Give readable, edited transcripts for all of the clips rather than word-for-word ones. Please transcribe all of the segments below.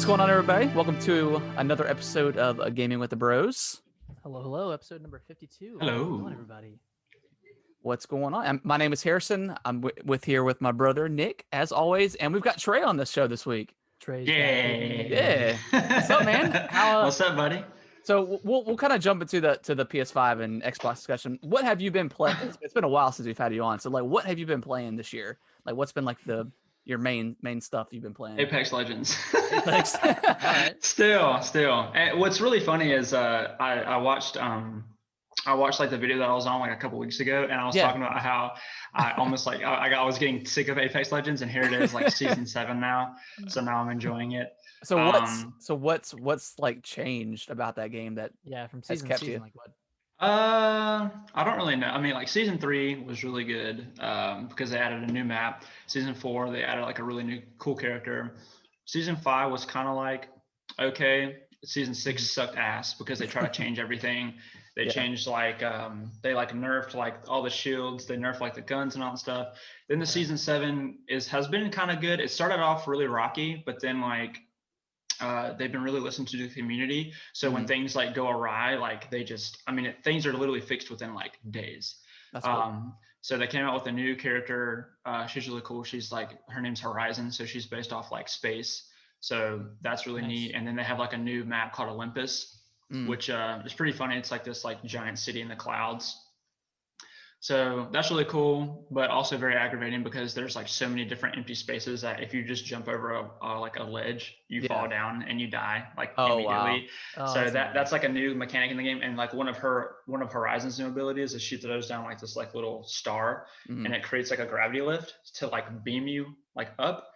What's going on, everybody? Welcome to another episode of Gaming with the Bros. Hello, episode number 52. Hello. How's it going, everybody? What's going on? My name is Harrison. I'm here with my brother Nick, as always, and we've got Trey on this show this week. Trey's Yeah. What's up, man? What's up, buddy? So we'll kind of jump into the PS5 and Xbox discussion. What have you been playing? It's been a while since we've had you on. So like, what have you been playing this year? Like, what's been like your main stuff you've been playing? Apex Legends. Apex. All right. Still. And what's really funny is I watched like the video that I was on like a couple weeks ago, and I was talking about how I almost like I was getting sick of Apex Legends, and here it is, like season 7 now. So now I'm enjoying it. So what's like changed about that game that from has season kept to you? season, like what? I don't really know. I mean, like season 3 was really good because they added a new map. Season 4 they added like a really new cool character. Season 5 was kind of like okay. Season 6 sucked ass because they try to change everything. They changed like they like nerfed like all the shields. They nerfed like the guns and all that stuff. Then the season 7 has been kind of good. It started off really rocky, but then like they've been really listening to the community. So when things like go awry, like things are literally fixed within like days. That's cool. So they came out with a new character. She's really cool. She's like, her name's Horizon. So she's based off like space. So that's really neat. And then they have like a new map called Olympus, which is pretty funny. It's like this like giant city in the clouds. So that's really cool, but also very aggravating because there's like so many different empty spaces that if you just jump over like a ledge, you fall down and you die like immediately. Wow. So that's like a new mechanic in the game. And like one of Horizon's new abilities is she throws down like this like little star and it creates like a gravity lift to like beam you like up.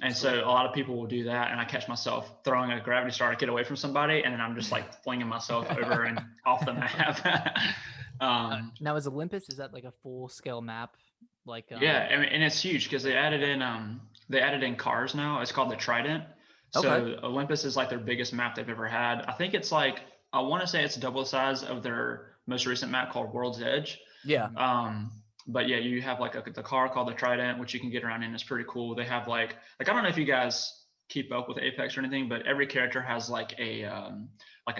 And so a lot of people will do that, and I catch myself throwing a gravity star to get away from somebody, and then I'm just like flinging myself over and off the map. Now, is Olympus, is that like a full-scale map? Like yeah, I mean, and it's huge because they added in cars now. It's called the Trident. So Olympus is like their biggest map they've ever had. I think it's like, I want to say it's double the size of their most recent map called World's Edge. Yeah. But yeah, you have like the car called the Trident, which you can get around in. It's pretty cool. They have like I don't know if you guys keep up with Apex or anything, but every character has like a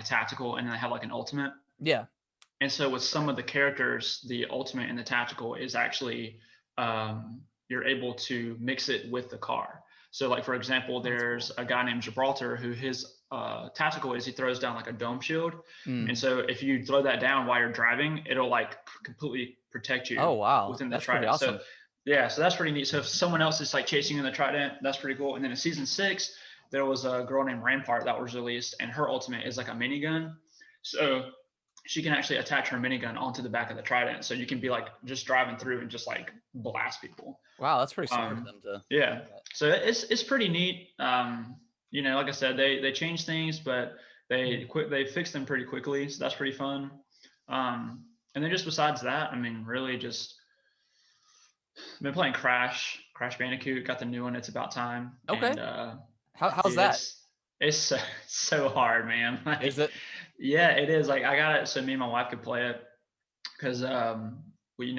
tactical, and then they have like an ultimate. Yeah. And so with some of the characters, the ultimate and the tactical is actually you're able to mix it with the car. So like, for example, there's a guy named Gibraltar who his tactical is he throws down like a dome shield. And so if you throw that down while you're driving, it'll like completely protect you within the Trident. Awesome. So that's pretty neat. So if someone else is like chasing you in the Trident, that's pretty cool. And then in season 6, there was a girl named Rampart that was released, and her ultimate is like a minigun. So she can actually attach her minigun onto the back of the Trident. So you can be like just driving through and just like blast people. Wow, that's pretty smart of them to. Yeah. So it's pretty neat. Like I said, they changed things, but they fixed them pretty quickly. So that's pretty fun. And then just besides that, I mean, really just been playing Crash Bandicoot, got the new one. It's about time. Okay. And, how's that? It's so hard, man. Like, Is it? Yeah, it is. Like I got it so me and my wife could play it because we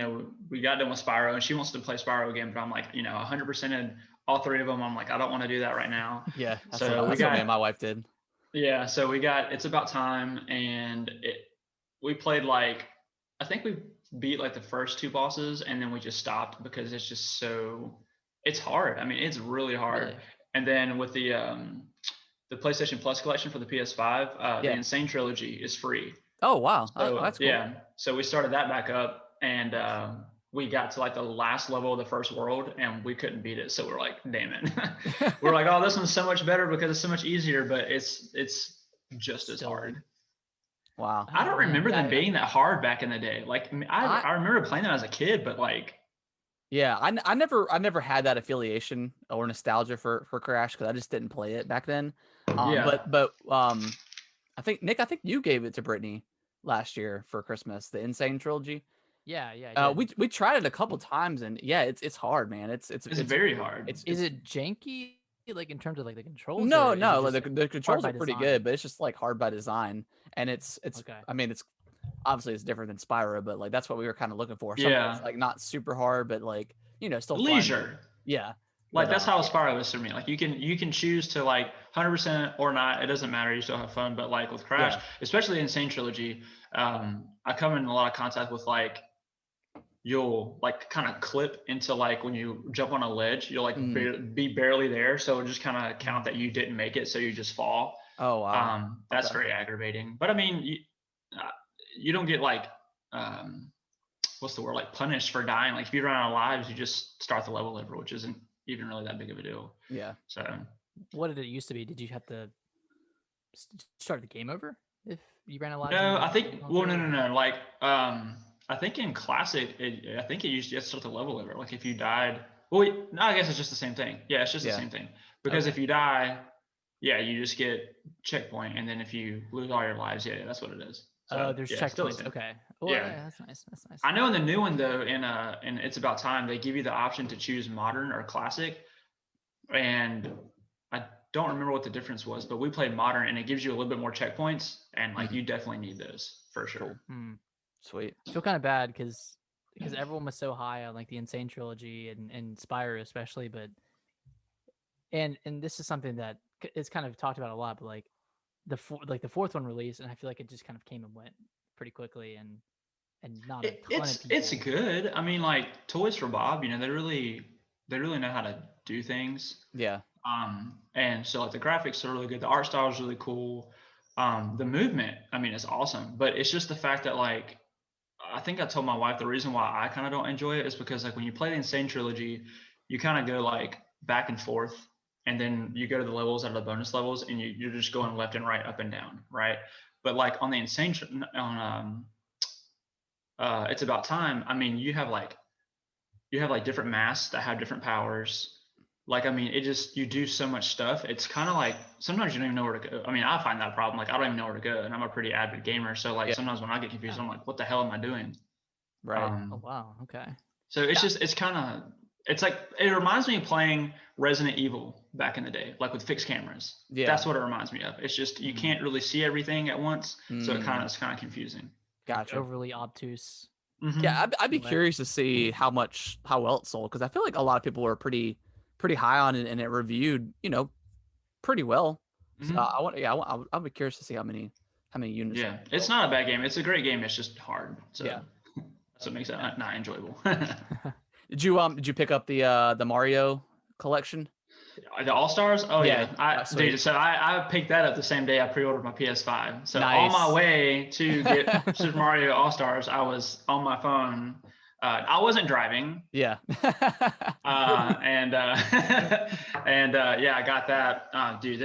got done with Spyro, and she wants to play Spyro again, but I'm like 100% in all 3 of them. I'm like, I don't want to do that right now. Yeah. That's so what me and my wife did. Yeah. So we got It's About Time, and we played like, I think we beat like the first 2 bosses, and then we just stopped because it's just it's hard. I mean, it's really hard. Really? And then with the PlayStation Plus collection for the PS5, the Insane Trilogy is free. Oh, wow. So, that's cool. Yeah. So we started that back up, and we got to like the last level of the first world, and we couldn't beat it. So we're like, damn it. We're like, oh, this one's so much better because it's so much easier, but it's just as hard. Wow. I don't remember them being that hard back in the day. Like I remember playing them as a kid, but like. Yeah, I never had that affiliation or nostalgia for Crash because I just didn't play it back then. But I think Nick, you gave it to Brittany last year for Christmas, the Insane Trilogy. Yeah. We tried it a couple times, and it's hard, man. It's very hard. Is it janky, like in terms of like the controls? No. Like the controls are pretty good, but it's just like hard by design, and it's. Okay. I mean, it's obviously it's different than Spyro, but like that's what we were kind of looking for. Yeah. Something that's like not super hard, but like still leisure. fun. Yeah. Like that's how Spyro is for me. Like you can choose to like 100% or not. It doesn't matter. You still have fun. But like with Crash, especially in Insane Trilogy, I come in a lot of contact with like you'll like kind of clip into like when you jump on a ledge, you'll like be barely there. So it'll just kind of count that you didn't make it. So you just fall. Oh, wow. That's very aggravating. But I mean, you don't get like, what's the word? Like punished for dying. Like if you run out of lives, you just start the level over, which isn't even really that big of a deal. Yeah. So what did it used to be? Did you have to start the game over if you ran out of lives? No, I think, well, no. Like, I think in Classic, I think you have to start the level over. Like if you died, well, no, I guess it's just the same thing. Yeah, it's just the same thing. Because if you die, you just get checkpoint, and then if you lose all your lives, that's what it is. So, there's checkpoints. Okay. Well, that's nice. That's nice. I know in the new one though, in It's About Time, they give you the option to choose modern or classic, and I don't remember what the difference was, but we played modern, and it gives you a little bit more checkpoints, and like you definitely need those for sure. Cool. Sweet. I feel kind of bad because everyone was so high on like the Insane Trilogy and Spyro especially, but and this is something that is kind of talked about a lot, but like the fourth one released, and I feel like it just kind of came and went pretty quickly, and not a ton of people. It's good. I mean, like Toys for Bob, they really know how to do things. Yeah. And so like the graphics are really good. The art style is really cool. The movement, I mean, it's awesome. But it's just the fact that like, I think I told my wife the reason why I kind of don't enjoy it is because like when you play the Insane Trilogy, you kind of go like back and forth, and then you go to the levels out of the bonus levels, and you're just going left and right, up and down, right? But like on the It's About Time, I mean, you have like different masks that have different powers. Like, I mean, you do so much stuff. It's kind of like sometimes you don't even know where to go. I mean, I find that a problem. Like, I don't even know where to go, and I'm a pretty avid gamer. So like sometimes when I get confused, I'm like, what the hell am I doing? Right. Oh wow. Okay. So it's like it reminds me of playing Resident Evil back in the day, like with fixed cameras. Yeah. That's what it reminds me of. It's just you can't really see everything at once, so it's kind of confusing. Gotcha. Overly obtuse. Yeah, I'd be curious to see how well it sold, because I feel like a lot of people were pretty high on it, and it reviewed, pretty well. So I'll be curious to see how many units. Yeah, it's not a bad game. It's a great game. It's just hard. So that's what makes it not enjoyable. Did you pick up the Mario collection? The All-Stars? Oh yeah. Dude, so I picked that up the same day I pre-ordered my PS5. So on my way to get Super Mario All-Stars, I was on my phone. I wasn't driving. Yeah. I got that. Dude,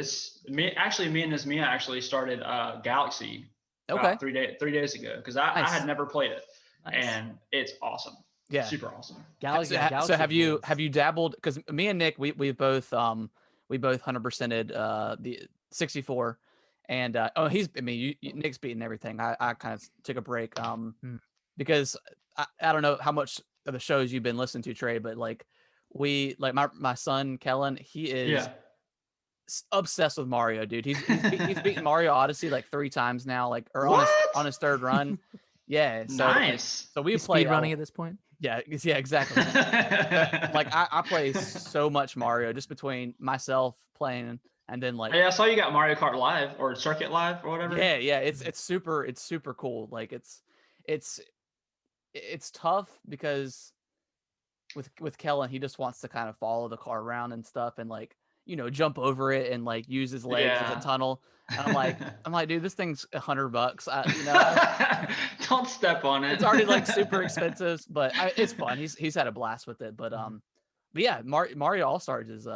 me and this Mia actually started Galaxy about 3 days ago, because I had never played it. Nice. And it's awesome. Yeah, super awesome. Galaxy so have you dabbled? Because me and Nick, we both 100%ed the 64, and Nick's beaten everything. I kind of took a break because I don't know how much of the shows you've been listening to, Trey, but like my son Kellen, he is obsessed with Mario, dude. He's beaten Mario Odyssey like 3 times now, like on his third run. Yeah, so nice. So we He's play speed running at this point. Yeah, exactly. Like I play so much Mario just between myself playing, and then like I saw you got Mario Kart Live or Circuit Live or whatever. Yeah, it's super cool. Like it's tough because with Kellen, he just wants to kind of follow the car around and stuff, and like jump over it and like use his legs as a tunnel. And I'm like, dude, this thing's $100. Don't step on it. It's already like super expensive, but it's fun. He's had a blast with it. But yeah, Mario All Stars is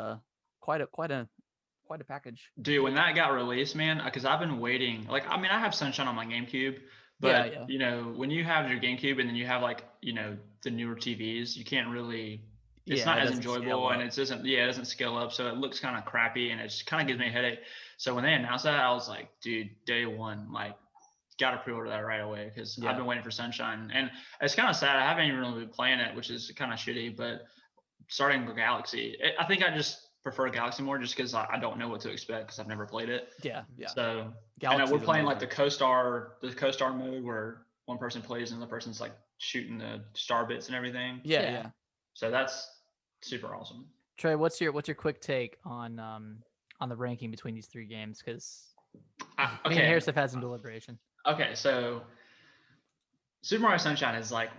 quite a package. Dude, when that got released, man, because I've been waiting. Like, I mean, I have Sunshine on my GameCube, but when you have your GameCube and then you have like the newer TVs, you can't really. It's not as enjoyable, and it doesn't scale up, so it looks kind of crappy, and it just kind of gives me a headache. So when they announced that, I was like, dude, day one, like, gotta pre-order that right away, because I've been waiting for Sunshine, and it's kind of sad. I haven't even really been playing it, which is kind of shitty. But starting with Galaxy, I think I just prefer Galaxy more, just because I don't know what to expect, because I've never played it. Yeah. So we're playing like the co-star mode, where one person plays and the person's like shooting the star bits and everything. Yeah. So that's super awesome. Trey, what's your quick take on the ranking between these three games? Because me and Harris have had some deliberation. Okay, so Super Mario Sunshine is like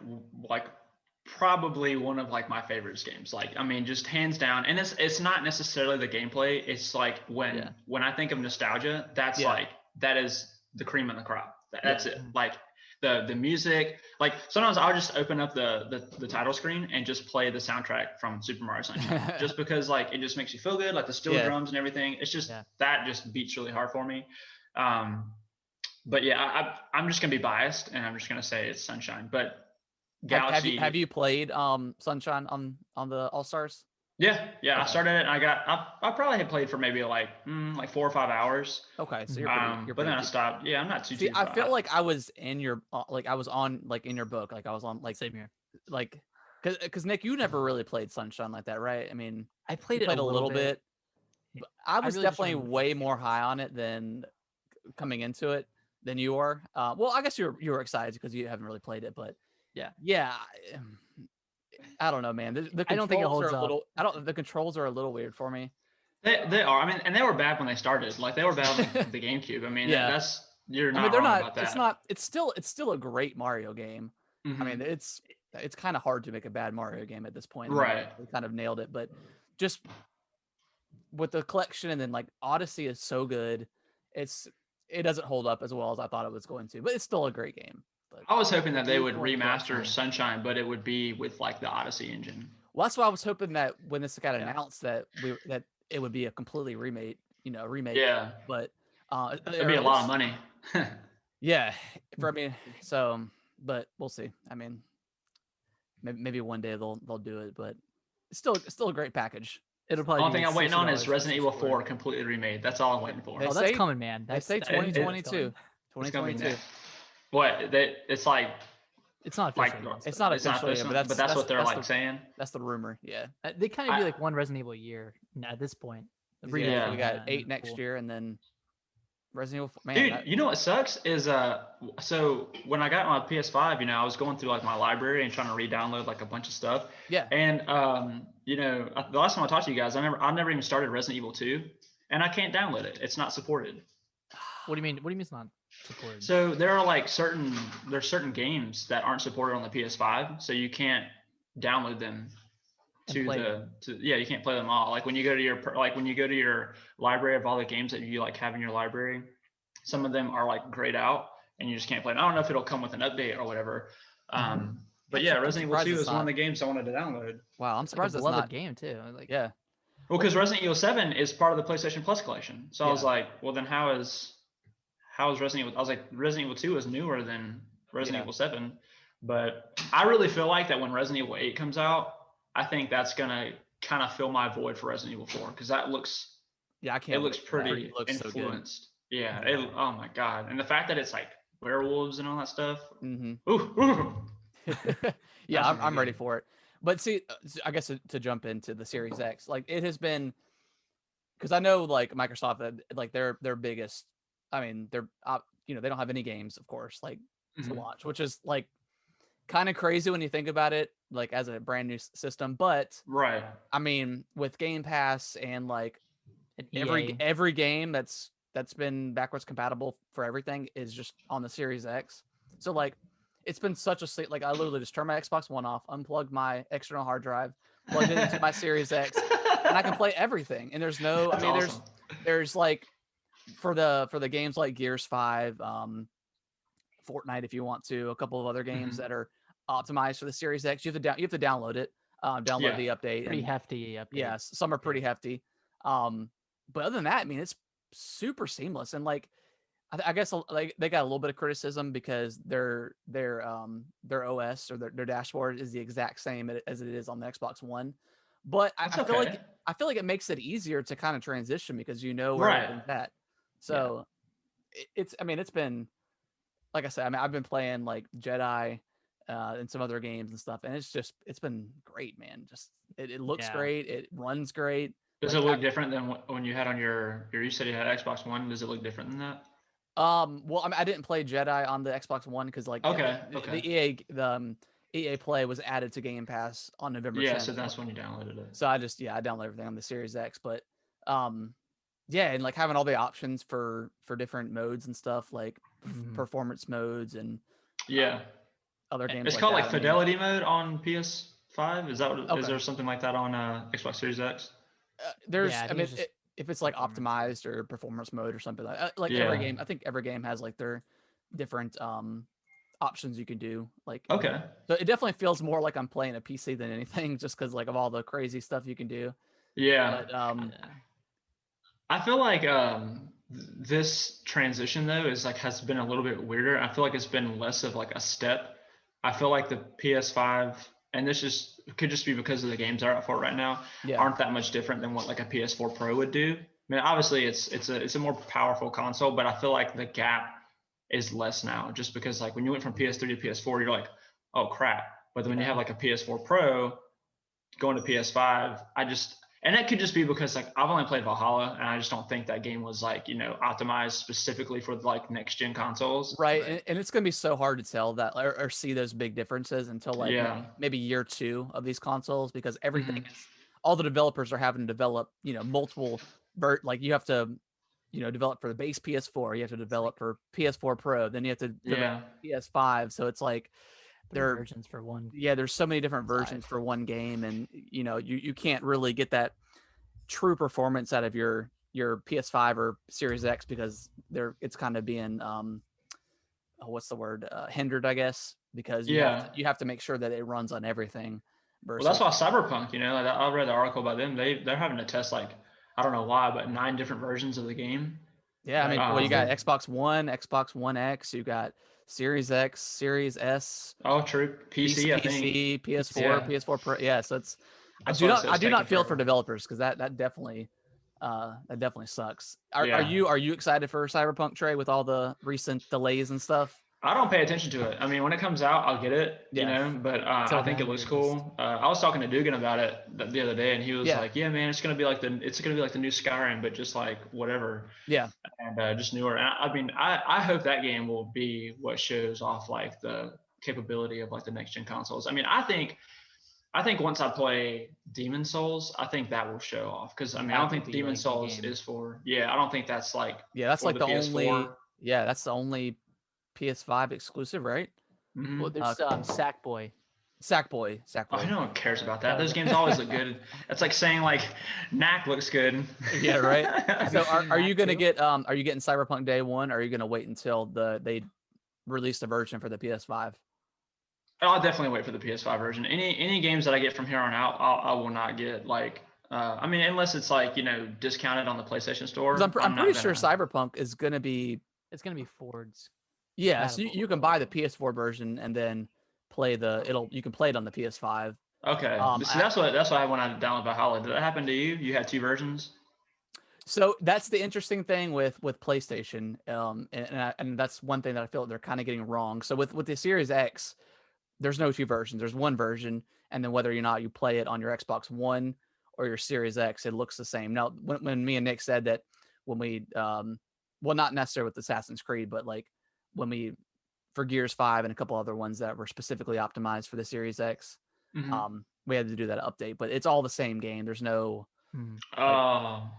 probably one of like my favorite games. Like, I mean, just hands down. And it's not necessarily the gameplay. It's like when I think of nostalgia, that's like that is the cream of the crop. That's it. Like the music. Like sometimes I'll just open up the title screen and just play the soundtrack from Super Mario Sunshine, just because like it just makes you feel good. Like the steel drums and everything. It's just that just beats really hard for me. But yeah, I'm just gonna be biased, and I'm just gonna say it's Sunshine. But Galaxy. Have you played Sunshine on the All Stars? Yeah. Okay. I started it, and I probably had played for maybe like 4 or 5 hours. Okay, so you're but then I stopped. Yeah, I'm not too. I feel like I was in your I was on like in your book, like I was on like same here. Like, because Nick, you never really played Sunshine like that, right? I mean, I played a little bit. But I was really definitely way more high on it than coming into it than you are. Well, I guess you were excited because you haven't really played it, but yeah. I don't know, man. I don't think it holds up. The controls are a little weird for me. They are. I mean, and they were bad when they started. Like they were bad on the GameCube. I mean, you're not wrong about that. It's still a great Mario game. I mean, it's kind of hard to make a bad Mario game at this point. Right. We kind of nailed it, but just with the collection, and then like Odyssey is so good. It doesn't hold up as well as I thought it was going to, but it's still a great game. But I was hoping that they would remaster Sunshine, but it would be with like the Odyssey engine. Well, that's why I was hoping that when this got announced that it would be a completely remake. Yeah. But it'd be a lot of money. Yeah. But we'll see. I mean, maybe one day they'll do it, but it's still a great package. It'll probably. The only thing I'm waiting on is Resident Evil 4 completely remade. That's all I'm waiting for. That's coming, man. They say 2022. 2022. What? It's like. It's not official. Like, it's not official, but that's what they're like saying. That's the rumor. Yeah. They kind of do like one Resident Evil a year at this point. We got 8 next year, and then Resident Evil. Man, dude, you know what sucks is so when I got my PS5, I was going through like my library and trying to re-download like a bunch of stuff. Yeah. And the last time I talked to you guys, I never even started Resident Evil 2, and I can't download it. It's not supported. What do you mean? What do you mean it's not supported? So there are like certain games that aren't supported on the PS5, so you can't download them you can't play them all. Like when you go to your library of all the games that you like have in your library, some of them are like grayed out and you just can't play them. I don't know if it'll come with an update or whatever. But yeah, Resident Evil 2 is one of the games I wanted to download. Wow, I'm surprised it's not a game too. Yeah. Well, because Resident Evil 7 is part of the PlayStation Plus collection. So I was like, well then how is Resident Evil? I was like, Resident Evil 2 is newer than Resident Evil 7. But I really feel like that when Resident Evil 8 comes out, I think that's gonna kind of fill my void for Resident Evil 4 because that looks. Yeah, I can't. It looks pretty influenced. So yeah. Oh my god, and the fact that it's like werewolves and all that stuff. Mm-hmm. Ooh. Yeah, I'm ready for it. But see, I guess to jump into the Series X, like it has been, because I know like Microsoft, like their biggest. I mean, they're they don't have any games, of course, like to launch, which is like kind of crazy when you think about it, like as a brand new system. But right, I mean, with Game Pass and like every game that's been backwards compatible for everything is just on the Series X. So like, it's been such a like I literally just turned my Xbox One off, unplugged my external hard drive, plugged it into my Series X, and I can play everything. And there's no, That's awesome. there's like for the games like Gears 5, Fortnite if you want to, a couple of other games that are optimized for the Series X. You have to download it, download the update. Pretty hefty update. Yes, some are pretty hefty. But other than that, I mean, it's super seamless. And like, I guess like they got a little bit of criticism because their OS or their dashboard is the exact same as it is on the Xbox One. But I feel like it makes it easier to kind of transition because where everything's at. So it's been, like I said, I mean, I've been playing like Jedi and some other games and stuff, and it's been great, man. Just it looks great, it runs great. Does it look different than when you had on you said you had Xbox One? Does it look different than that? Well, I didn't play Jedi on the Xbox One because like the EA EA Play was added to Game Pass on November 10th. Yeah, so that's when you downloaded it. So I downloaded everything on the Series X, but yeah, and like having all the options for different modes and stuff, like performance modes and other games. It's like called that. like Fidelity mode on PS5. Is that what? Okay. Is there something like that on Xbox Series X? There's, I mean, if it's like optimized or performance mode or something like every game, I think every game has like their different options you can do. Like okay, so it definitely feels more like I'm playing a PC than anything, just because like of all the crazy stuff you can do. Yeah. But I feel like this transition though is like has been a little bit weirder. I feel like it's been less of like a step. I feel like the PS5, and this just could just be because of the games that are out for it right now, aren't that much different than what like a PS4 Pro would do. I mean, obviously it's a more powerful console, but I feel like the gap is less now, just because like when you went from PS3 to PS4, you're like, oh crap. But then when you have like a PS4 Pro going to PS5, and that could just be because like I've only played Valhalla, and I just don't think that game was like, you know, optimized specifically for like next gen consoles. Right. And it's gonna be so hard to tell that or see those big differences until like maybe year 2 of these consoles, because everything is, all the developers are having to develop, you know, multiple like you have to, you know, develop for the base PS4, you have to develop for PS4 Pro, then you have to develop PS5. So it's like there are versions for one. Yeah, there's so many different versions for one game, and you know, you can't really get that true performance out of your PS5 or Series X, because it's kind of being what's the word, hindered, I guess, because you have to make sure that it runs on everything. Well, that's why Cyberpunk, you know, like I read the article about them. They're having to test like, I don't know why, but 9 different versions of the game. Yeah, I mean, well, you got Xbox One, Xbox One X, you got Series X, Series S. Oh, true. PC, I think. PS4, PS4 Pro. Yeah, so it's. I do not feel for developers, because that definitely sucks. Are you excited for Cyberpunk, Trey, with all the recent delays and stuff? I don't pay attention to it. I mean, when it comes out, I'll get it, you know, but I think it looks cool. I was talking to Dugan about it the other day, and he was like, yeah, man, it's going to be like the new Skyrim, but just like whatever. Yeah. And just newer. And I mean, I hope that game will be what shows off like the capability of like the next gen consoles. I mean, I think once I play Demon Souls, I think that will show off, because I mean, I don't think Demon Souls is for. Yeah, I don't think that's like. Yeah, that's like the only. Yeah, that's the only PS5 exclusive, right? Well, there's Sackboy. Sackboy. Oh, no one cares about that. Those games always look good. It's like saying like Knack looks good. Yeah, right. So are you gonna get are you getting Cyberpunk day one, or are you gonna wait until they release the version for the PS5? I'll definitely wait for the PS5 version. Any games that I get from here on out, I will not get like. I mean, unless it's like, you know, discounted on the PlayStation Store. I'm pretty sure Cyberpunk is gonna be. It's gonna be Ford's. Yeah, so you can buy the PS4 version and then you can play it on the PS5. Okay. See, that's what I when I downloaded Valhalla. Did that happen to you? You had 2 versions? So that's the interesting thing with PlayStation, and that's one thing that I feel like they're kind of getting wrong. So with the Series X, there's no 2 versions. There's one version, and then whether or not you play it on your Xbox One or your Series X, it looks the same. Now, when me and Nick said that when we, well, not necessarily with Assassin's Creed, but like when we, for Gears 5 and a couple other ones that were specifically optimized for the Series X, we had to do that update. But it's all the same game. There's no.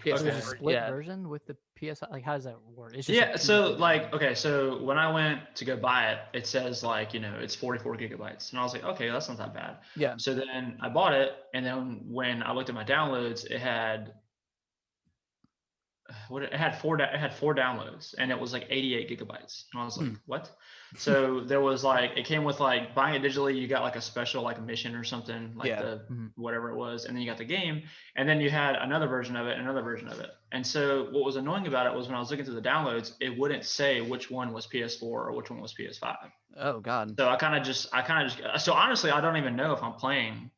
There's a split version with the PS. Like, how does that work? It's just so when I went to go buy it, it says like, you know, it's 44 gigabytes, and I was like, okay, that's not that bad. Yeah. So then I bought it, and then when I looked at my downloads, it had 4 downloads, and it was like 88 gigabytes, and I was like, what? So there was like, it came with like buying it digitally, you got like a special like mission or something, like whatever it was, and then you got the game, and then you had another version of it, and so what was annoying about it was when I was looking through the downloads, it wouldn't say which one was PS4 or which one was PS5. Oh god. So I kind of just so honestly, I don't even know if I'm playing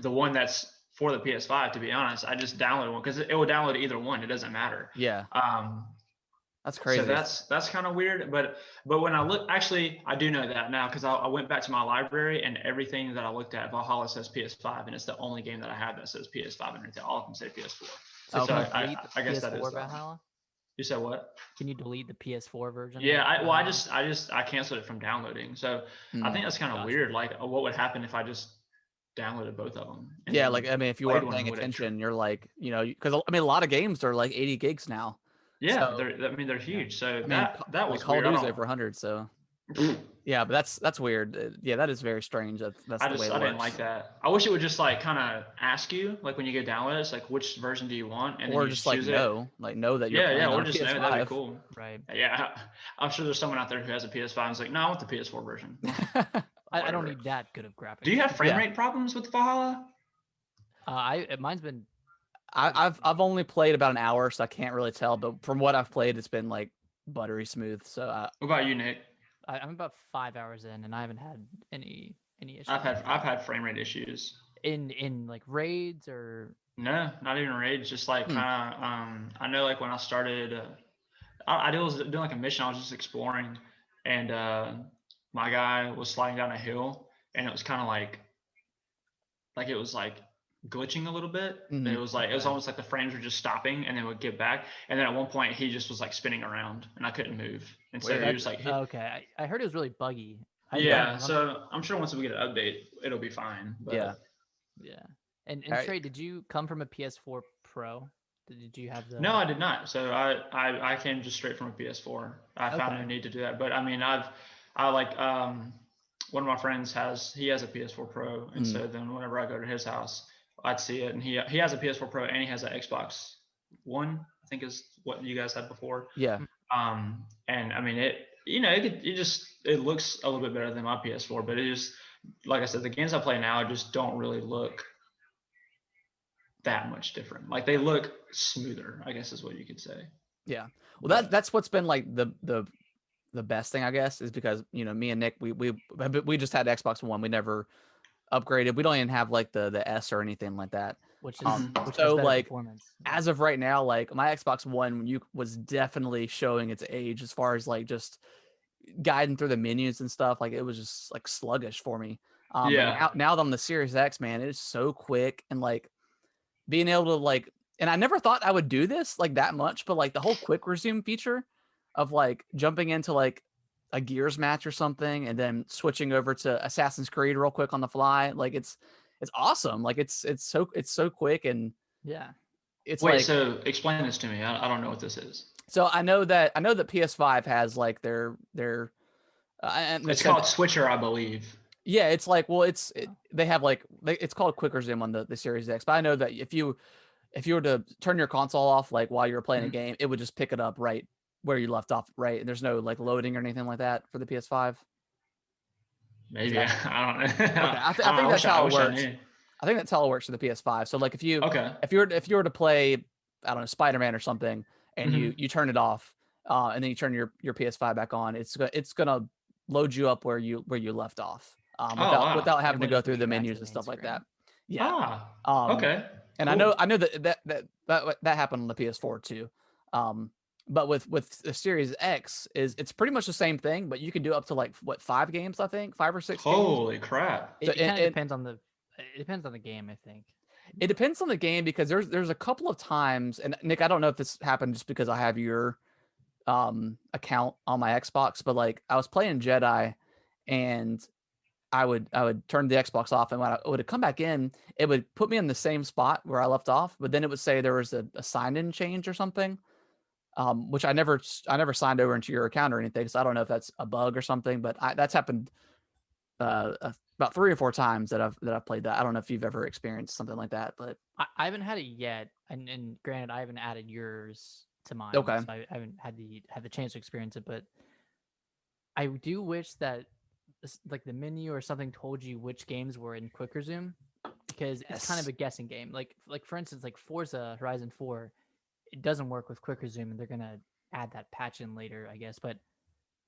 the one that's for the PS5, to be honest. I just downloaded one because it will download either one. It doesn't matter. Yeah. That's crazy. So that's kind of weird. But when I look, actually, I do know that now, because I went back to my library, and everything that I looked at, Valhalla says PS5, and it's the only game that I have that says PS5 underneath it. All of them say PS4. So I guess that is Valhalla. You said what? Can you delete the PS4 version? Yeah, I canceled it from downloading. So I think that's kind of weird. Like, what would happen if I just downloaded both of them? Yeah, like I mean, if you weren't paying attention, you're like, you know, because I mean, a lot of games are like 80 gigs now. Yeah, so, they're huge. So I mean, that was Call of Duty's over 100. So yeah, but that's weird. Yeah, that is very strange. That's the way it works. I didn't like that. I wish it would just like kind of ask you, like when you go download it, it's like which version do you want, and or then you just like know that you're playing on or just PS5. know. That'd be cool. Right. Yeah, I'm sure there's someone out there who has a PS5 and is like, no, I want the PS4 version. I don't need that good of graphics. Do you have frame rate problems with Valhalla? Mine's been. I've only played about an hour, so I can't really tell. But from what I've played, it's been like buttery smooth. So what about you, Nick? I'm about 5 hours in, and I haven't had any issues. I've had frame rate issues in like raids or no, not even raids. Just like kind of I know like when I started, I was doing like a mission. I was just exploring, and my guy was sliding down a hill, and it was kind of like it was like glitching a little bit. Mm-hmm. It was almost like the frames were just stopping and then would get back. And then at one point he just was like spinning around and I couldn't move. And so he was like, okay. I heard it was really buggy. So I'm sure once we get an update, it'll be fine. But. Yeah. And Trey, did you come from a PS4 Pro? Did you have the? No, I did not. So I came just straight from a PS4. I found no need to do that. But I mean, one of my friends has a PS4 Pro. And so then whenever I go to his house, I'd see it, and he has a PS4 Pro and he has an Xbox One, I think is what you guys had before. Yeah. And I mean it looks a little bit better than my PS4, but it just, like I said, the games I play now just don't really look that much different. Like they look smoother, I guess is what you could say. Yeah. Well, that's what's been like the best thing, I guess, is because, you know, me and Nick, we just had Xbox One. We never upgraded. We don't even have like the S or anything like that. Which is so like as of right now, like my Xbox One was definitely showing its age as far as like just guiding through the menus and stuff. Like it was just like sluggish for me. Now that I'm the Series X, man, it is so quick, and like being able to like, and I never thought I would do this like that much, but like the whole quick resume feature of like jumping into like a Gears match or something and then switching over to Assassin's Creed real quick on the fly, like it's awesome. Like it's so quick, and so explain this to me. I don't know what this is. So I know that PS5 has like their it's called Switcher, I believe. Yeah, it's like, well, they have like it's called Quick Resume on the Series X, but I know that if you were to turn your console off like while you're playing a game, it would just pick it up right where you left off, right? And there's no like loading or anything like that for the PS5. Maybe I don't know. Okay. I think that's how it works. I think that's how it works for the PS5. So like if you were to play, I don't know, Spider-Man or something, and you turn it off, and then you turn your PS5 back on, it's gonna load you up where you left off, without having to go through the menus and stuff like that. Yeah. Okay. And cool. I know that happened on the PS4 too. But with the Series X it's pretty much the same thing, but you can do up to like 5 games, I think 5 or 6 games. Holy crap. It kind of depends on the game, I think. It depends on the game, because there's a couple of times, and Nick, I don't know if this happened just because I have your account on my Xbox, but like I was playing Jedi and I would turn the Xbox off, and when I would come back in, it would put me in the same spot where I left off, but then it would say there was a sign-in change or something. Which I never signed over into your account or anything, so I don't know if that's a bug or something, but that's happened about 3 or 4 times that I've played that. I don't know if you've ever experienced something like that, but I haven't had it yet. And granted, I haven't added yours to mine. Okay. So I haven't had the chance to experience it, but I do wish that like the menu or something told you which games were in Quick Resume, because it's kind of a guessing game. Like for instance, like Forza Horizon 4. It doesn't work with Quick Resume, and they're going to add that patch in later, I guess, but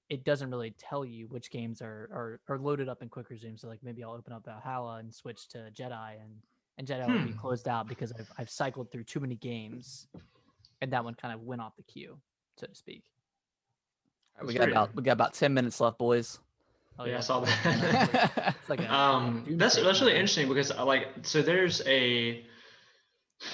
it doesn't really tell you which games are loaded up in Quick Resume. So like maybe I'll open up Valhalla and switch to Jedi, and Jedi will be closed out because I've cycled through too many games, and that one kind of went off the queue, so to speak. We got about 10 minutes left, boys. Oh yeah, I saw that. It's like that's really interesting, because so there's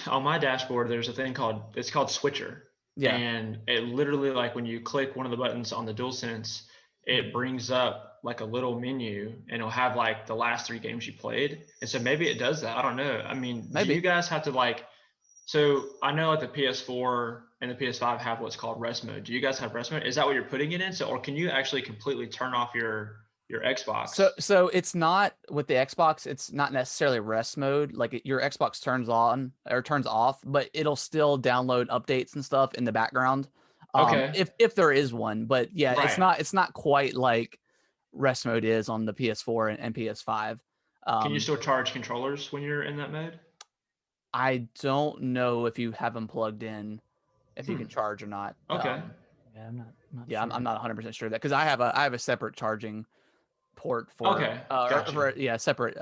on my dashboard, there's a thing called Switcher. Yeah. And it literally, like, when you click one of the buttons on the DualSense, it brings up like a little menu, and it'll have like the last 3 games you played. And so maybe it does that. I don't know. I mean, do Maybe. you guys have to like? So I know like the PS4 and the PS5 have what's called rest mode. Do you guys have rest mode? Is that what you're putting it in? So, or can you actually completely turn off your Xbox? So it's not with the Xbox. It's not necessarily rest mode. Like your Xbox turns on or turns off, but it'll still download updates and stuff in the background. Okay. If there is one, but yeah, Right. it's not quite like rest mode is on the PS4 and PS5. Can you Um, still charge controllers when you're in that mode? I don't know if you have them plugged in, if you can charge or not. Okay. Yeah, I'm not Yeah, sure. I'm not 100% sure of that because I have a separate charging port for Okay. Gotcha. separate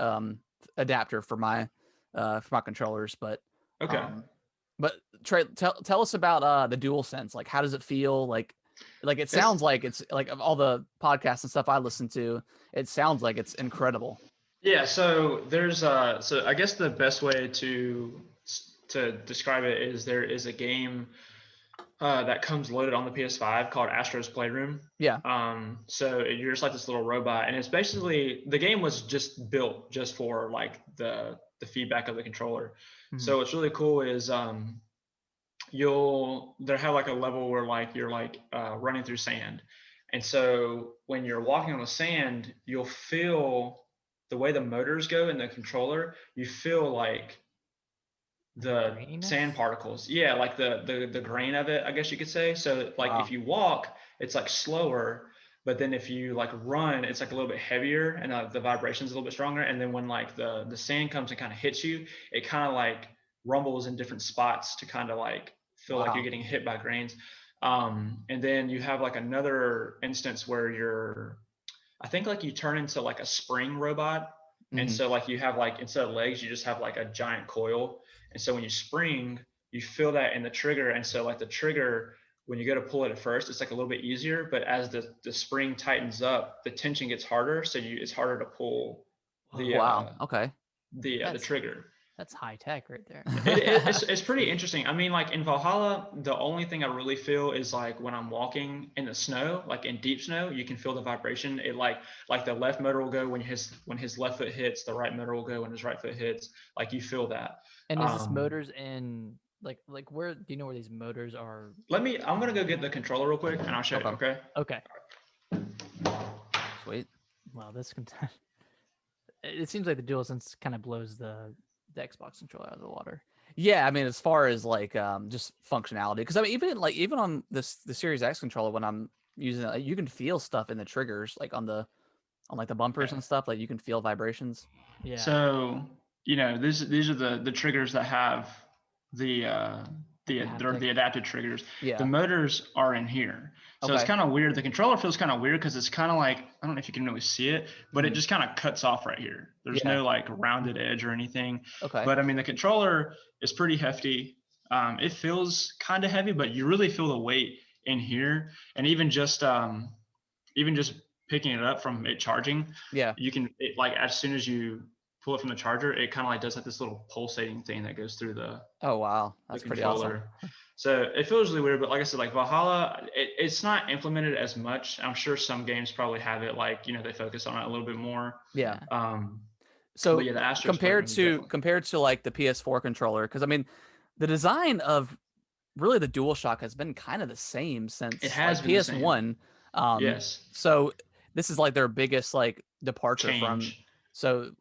adapter for my controllers. Okay. Um, but Trey, tell us about the DualSense. Like, how does it feel? Like it It's sounds like it's like of all the podcasts and stuff I listen to, it sounds like it's incredible. Yeah, so there's so I guess the best way to describe it is there is a game that comes loaded on the PS5 called Astro's Playroom. Yeah. So you're just like this little robot, and it's basically, the game was just built just for like the feedback of the controller. So what's really cool is they'll have like a level where like you're like running through sand, and so when you're walking on the sand, you'll feel the way the motors go in the controller. You feel like the Graininess? sand particles, yeah, like the grain of it, I guess you could say. So like Wow. if you walk, it's like slower, but then if you like run, it's like a little bit heavier, and the vibration's a little bit stronger. And then when like the sand comes and kind of hits you, it kind of like rumbles in different spots to kind of like feel like you're Wow. getting hit by grains. And then you have like another instance where I think like you turn into like a spring robot. And Mm-hmm. so like you have like, instead of legs, you just have like a giant coil. And so when you spring, you feel that in the trigger. And so like the trigger, when you go to pull it at first, it's like a little bit easier, but as the spring tightens up, the tension gets harder. So it's harder to pull the Wow. Okay. the That's trigger. that's high tech right there. It's pretty interesting. I mean, like in Valhalla, the only thing I really feel is like when I'm walking in the snow, like in deep snow, you can feel the vibration. It like the left motor will go when his left foot hits, the right motor will go when his right foot hits. Like you feel that. And is this motors in like where do you know where these motors are? I'm gonna go get the controller real quick and I'll show you. Okay. Okay. Sweet. Well, it seems like the DualSense kind of blows the Xbox controller out of the water. Yeah, I mean, as far as like just functionality, because I mean, even on the Series X controller, when I'm using it, you can feel stuff in the triggers, like on like the bumpers and stuff. Like you can feel vibrations. Yeah. So these are the triggers that have the adapted triggers. Yeah. The motors are in here. So it's Okay. kind of weird. The controller feels kind of weird because it's kind of like, I don't know if you can really see it, but it just kind of cuts off right here. There's no like rounded edge or anything. Okay. But I mean, the controller is pretty hefty. It feels kind of heavy, but you really feel the weight in here. And even just picking it up from it charging, Yeah. you can, like as soon as you pull it from the charger, it kind of like does like this little pulsating thing that goes through the Oh wow, that's pretty awesome. So it feels really weird, but like I said, like Valhalla, it's not implemented as much. I'm sure some games probably have it, like they focus on it a little bit more. Yeah. So So yeah, the Astros compared to like the PS4 controller, because I mean, the design of really the DualShock has been kind of the same since it has like been PS1. Yes. So this is like their biggest like departure Change. from. So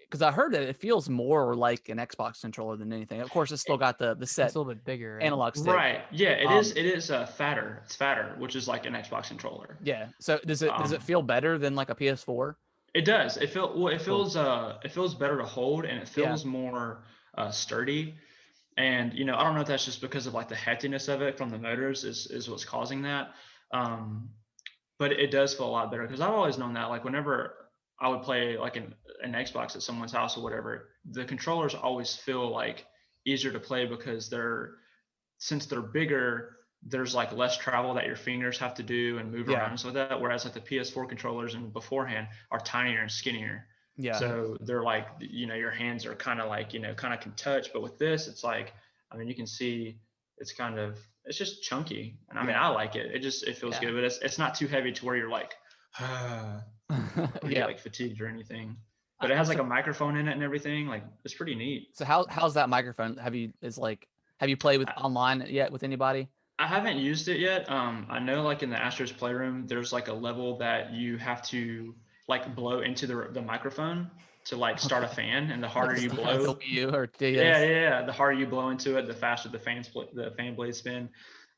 because I heard that it feels more like an Xbox controller than anything. Of course, it's still got the set. It's a little bit bigger. Analog stick. Right. Yeah, it is. It is fatter. It's fatter, which is like an Xbox controller. Yeah. So does it feel better than like a PS4? It does. It feels better to hold, and it feels more sturdy. And I don't know if that's just because of like the heftiness of it from the motors is what's causing that. But it does feel a lot better because I've always known that, like whenever I would play like an Xbox at someone's house or whatever, the controllers always feel like easier to play because since they're bigger, there's like less travel that your fingers have to do and move around and stuff like that. Whereas like the PS4 controllers and beforehand are tinier and skinnier. Yeah. So they're like, your hands are kind of like, kind of can touch. But with this, it's like, I mean, you can see it's just chunky, and I mean I like it. It feels good, but it's not too heavy to where you're like, or get like fatigued or anything. But it has like a microphone in it and everything. Like it's pretty neat. So how's that microphone? Have you played with online yet with anybody? I haven't used it yet. I know like in the Astro's Playroom, there's like a level that you have to like blow into the microphone to like start a fan, and the harder you blow, the harder you blow into it, the faster the fan blades spin.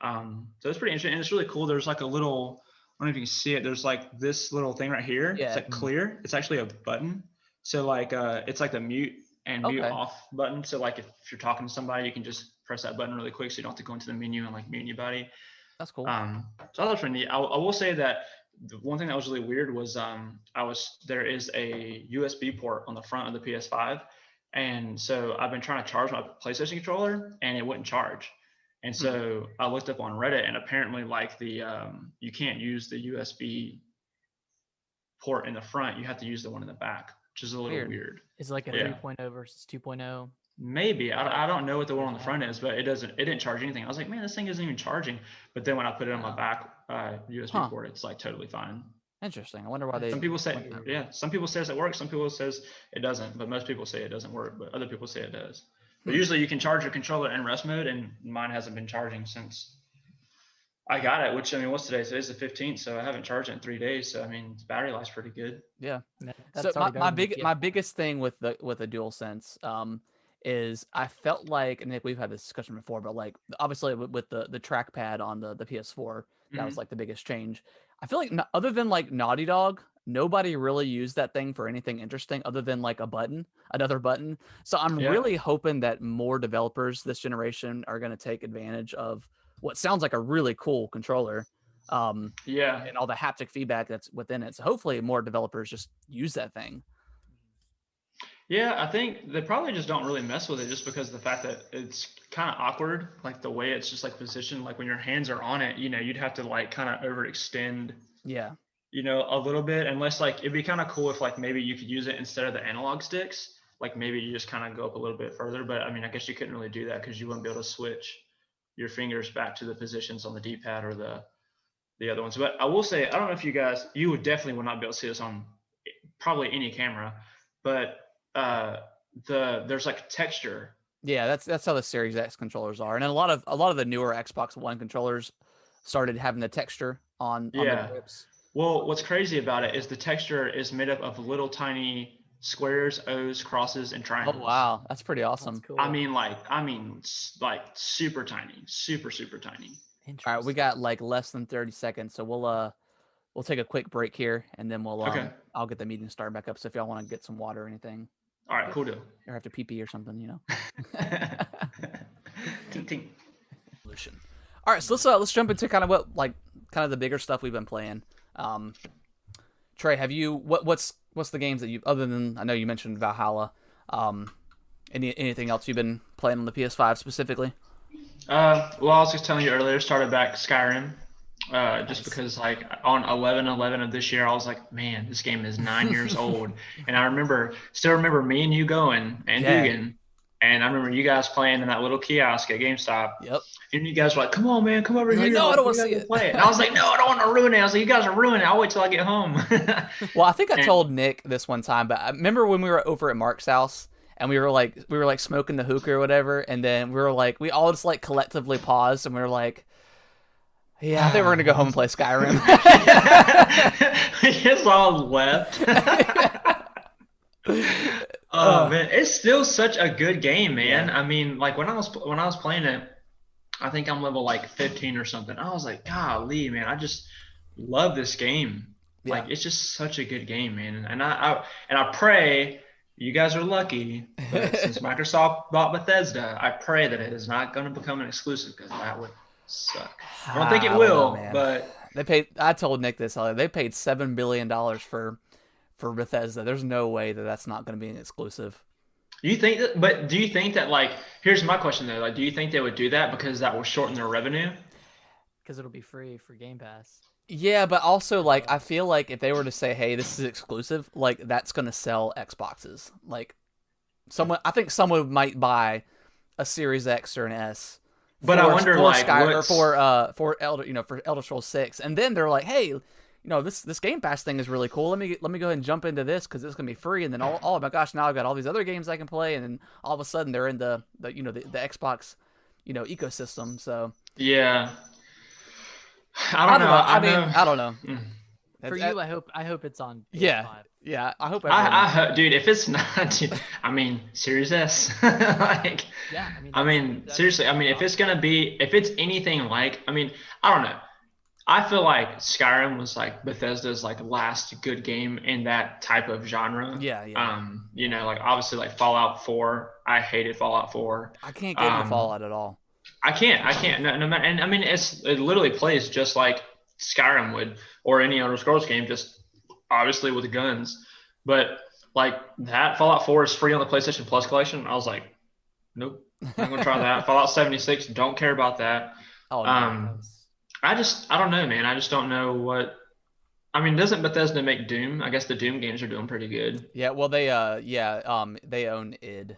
So it's pretty interesting, and it's really cool. There's like a little, I don't know if you can see it. There's like this little thing right here. Yeah. It's like clear. It's actually a button. So like it's like the mute and mute off button. So like if you're talking to somebody, you can just press that button really quick, so you don't have to go into the menu and like mute anybody. That's cool. So that's pretty neat. I will say that the one thing that was really weird was there is a USB port on the front of the PS5, and so I've been trying to charge my PlayStation controller and it wouldn't charge. And so I looked up on Reddit, and apparently like the you can't use the USB port in the front. You have to use the one in the back, which is a little weird. It's like a 3.0 versus 2.0. Maybe. I don't know what the one on the front is, but it didn't charge anything. I was like, man, this thing isn't even charging. But then when I put it on my back USB port, it's like totally fine. Interesting. I wonder why they. Some people say Some people says it works. Some people says it doesn't. But most people say it doesn't work. But other people say it does. But usually you can charge your controller in rest mode, and mine hasn't been charging since I got it. Which, I mean, what's today? Today's the 15th, so I haven't charged it in 3 days. So I mean, the battery life's pretty good. Yeah. So my biggest thing with the DualSense is I felt like, and Nick, we've had this discussion before, but like obviously with the trackpad on the PS4, that was like the biggest change. I feel like other than like Naughty Dog, nobody really used that thing for anything interesting other than like another button. So I'm really hoping that more developers this generation are going to take advantage of what sounds like a really cool controller. And all the haptic feedback that's within it. So hopefully more developers just use that thing. Yeah, I think they probably just don't really mess with it just because of the fact that it's kind of awkward, like the way it's just like positioned, like when your hands are on it, you'd have to like kind of overextend, a little bit, unless like it'd be kind of cool if like maybe you could use it instead of the analog sticks, like maybe you just kind of go up a little bit further. But I mean, I guess you couldn't really do that because you wouldn't be able to switch your fingers back to the positions on the D-pad or the other ones. But I will say, I don't know if you would not be able to see this on probably any camera, but there's like texture. Yeah, that's how the Series X controllers are, and then a lot of the newer Xbox One controllers started having the texture on the grips. Well, what's crazy about it is the texture is made up of little tiny squares, O's, crosses, and triangles. Oh wow, that's pretty awesome. That's cool. I mean like super tiny, super tiny. All right, we got like less than 30 seconds, so we'll take a quick break here, and then I'll get the meeting started back up. So if y'all want to get some water or anything. All right, cool deal. Or have to pee or something, Ting ting. All right, so let's jump into kind of the bigger stuff we've been playing. Trey, have you what's the games that you, other than, I know you mentioned Valhalla, anything else you've been playing on the PS5 specifically? Well, I was just telling you earlier, started back Skyrim. Just because like on 11/11 of this year, I was like, man, this game is 9 years old. And I still remember me and you going and Dugan. And I remember you guys playing in that little kiosk at GameStop. Yep. And you guys were like, come on, man, come over here. Like, no, I don't want to see it. Play it. And I was like, no, I don't want to ruin it. I was like, you guys are ruining it. I'll wait till I get home. Well, I think I told Nick this one time, but I remember when we were over at Mark's house and we were like smoking the hookah or whatever. And then we all just like collectively paused and we were like, yeah, I think we're going to go home and play Skyrim. We just all left. Oh man, it's still such a good game, man. Yeah. I mean, like when I was playing it, I think I'm level like 15 or something. I was like, golly, man, I just love this game. Yeah. Like it's just such a good game, man. And I pray you guys are lucky, but since Microsoft bought Bethesda, I pray that it is not going to become an exclusive because that would suck. I don't think it will, but they paid. I told Nick this. They paid $7 billion for Bethesda. There's no way that's not going to be an exclusive. Do you think that? But do you think that, like, here's my question though. Like, do you think they would do that because that will shorten their revenue? Because it'll be free for Game Pass. Yeah, but also like I feel like if they were to say, "Hey, this is exclusive," like that's going to sell Xboxes. Like, I think someone might buy a Series X or an S But I wonder, for like, Sky, or for Elder, for Elder Scrolls 6, and then they're like, hey, this Game Pass thing is really cool. Let me go ahead and jump into this because it's gonna be free. And then oh my gosh, now I've got all these other games I can play. And then all of a sudden they're in the Xbox, ecosystem. So yeah, I don't know. I don't know. For you, I hope it's on PS5. Yeah. I hope. I hope, dude. If it's not, dude, I mean, Series S. Like, yeah. I mean, seriously. I mean, if it's anything like, I mean, I don't know. I feel like Skyrim was like Bethesda's like last good game in that type of genre. Yeah. Like obviously like Fallout 4. I hated Fallout 4. I can't get into Fallout at all. I can't. No matter. And I mean, it literally plays just like Skyrim would, or any Elder Scrolls game, just obviously with guns. But like that Fallout 4 is free on the PlayStation Plus collection. I was like, nope, I'm gonna try that. Fallout 76, don't care about that. Oh no. I don't know, man. I just don't know what. I mean, doesn't Bethesda make Doom? I guess the Doom games are doing pretty good. Yeah, well, they own id,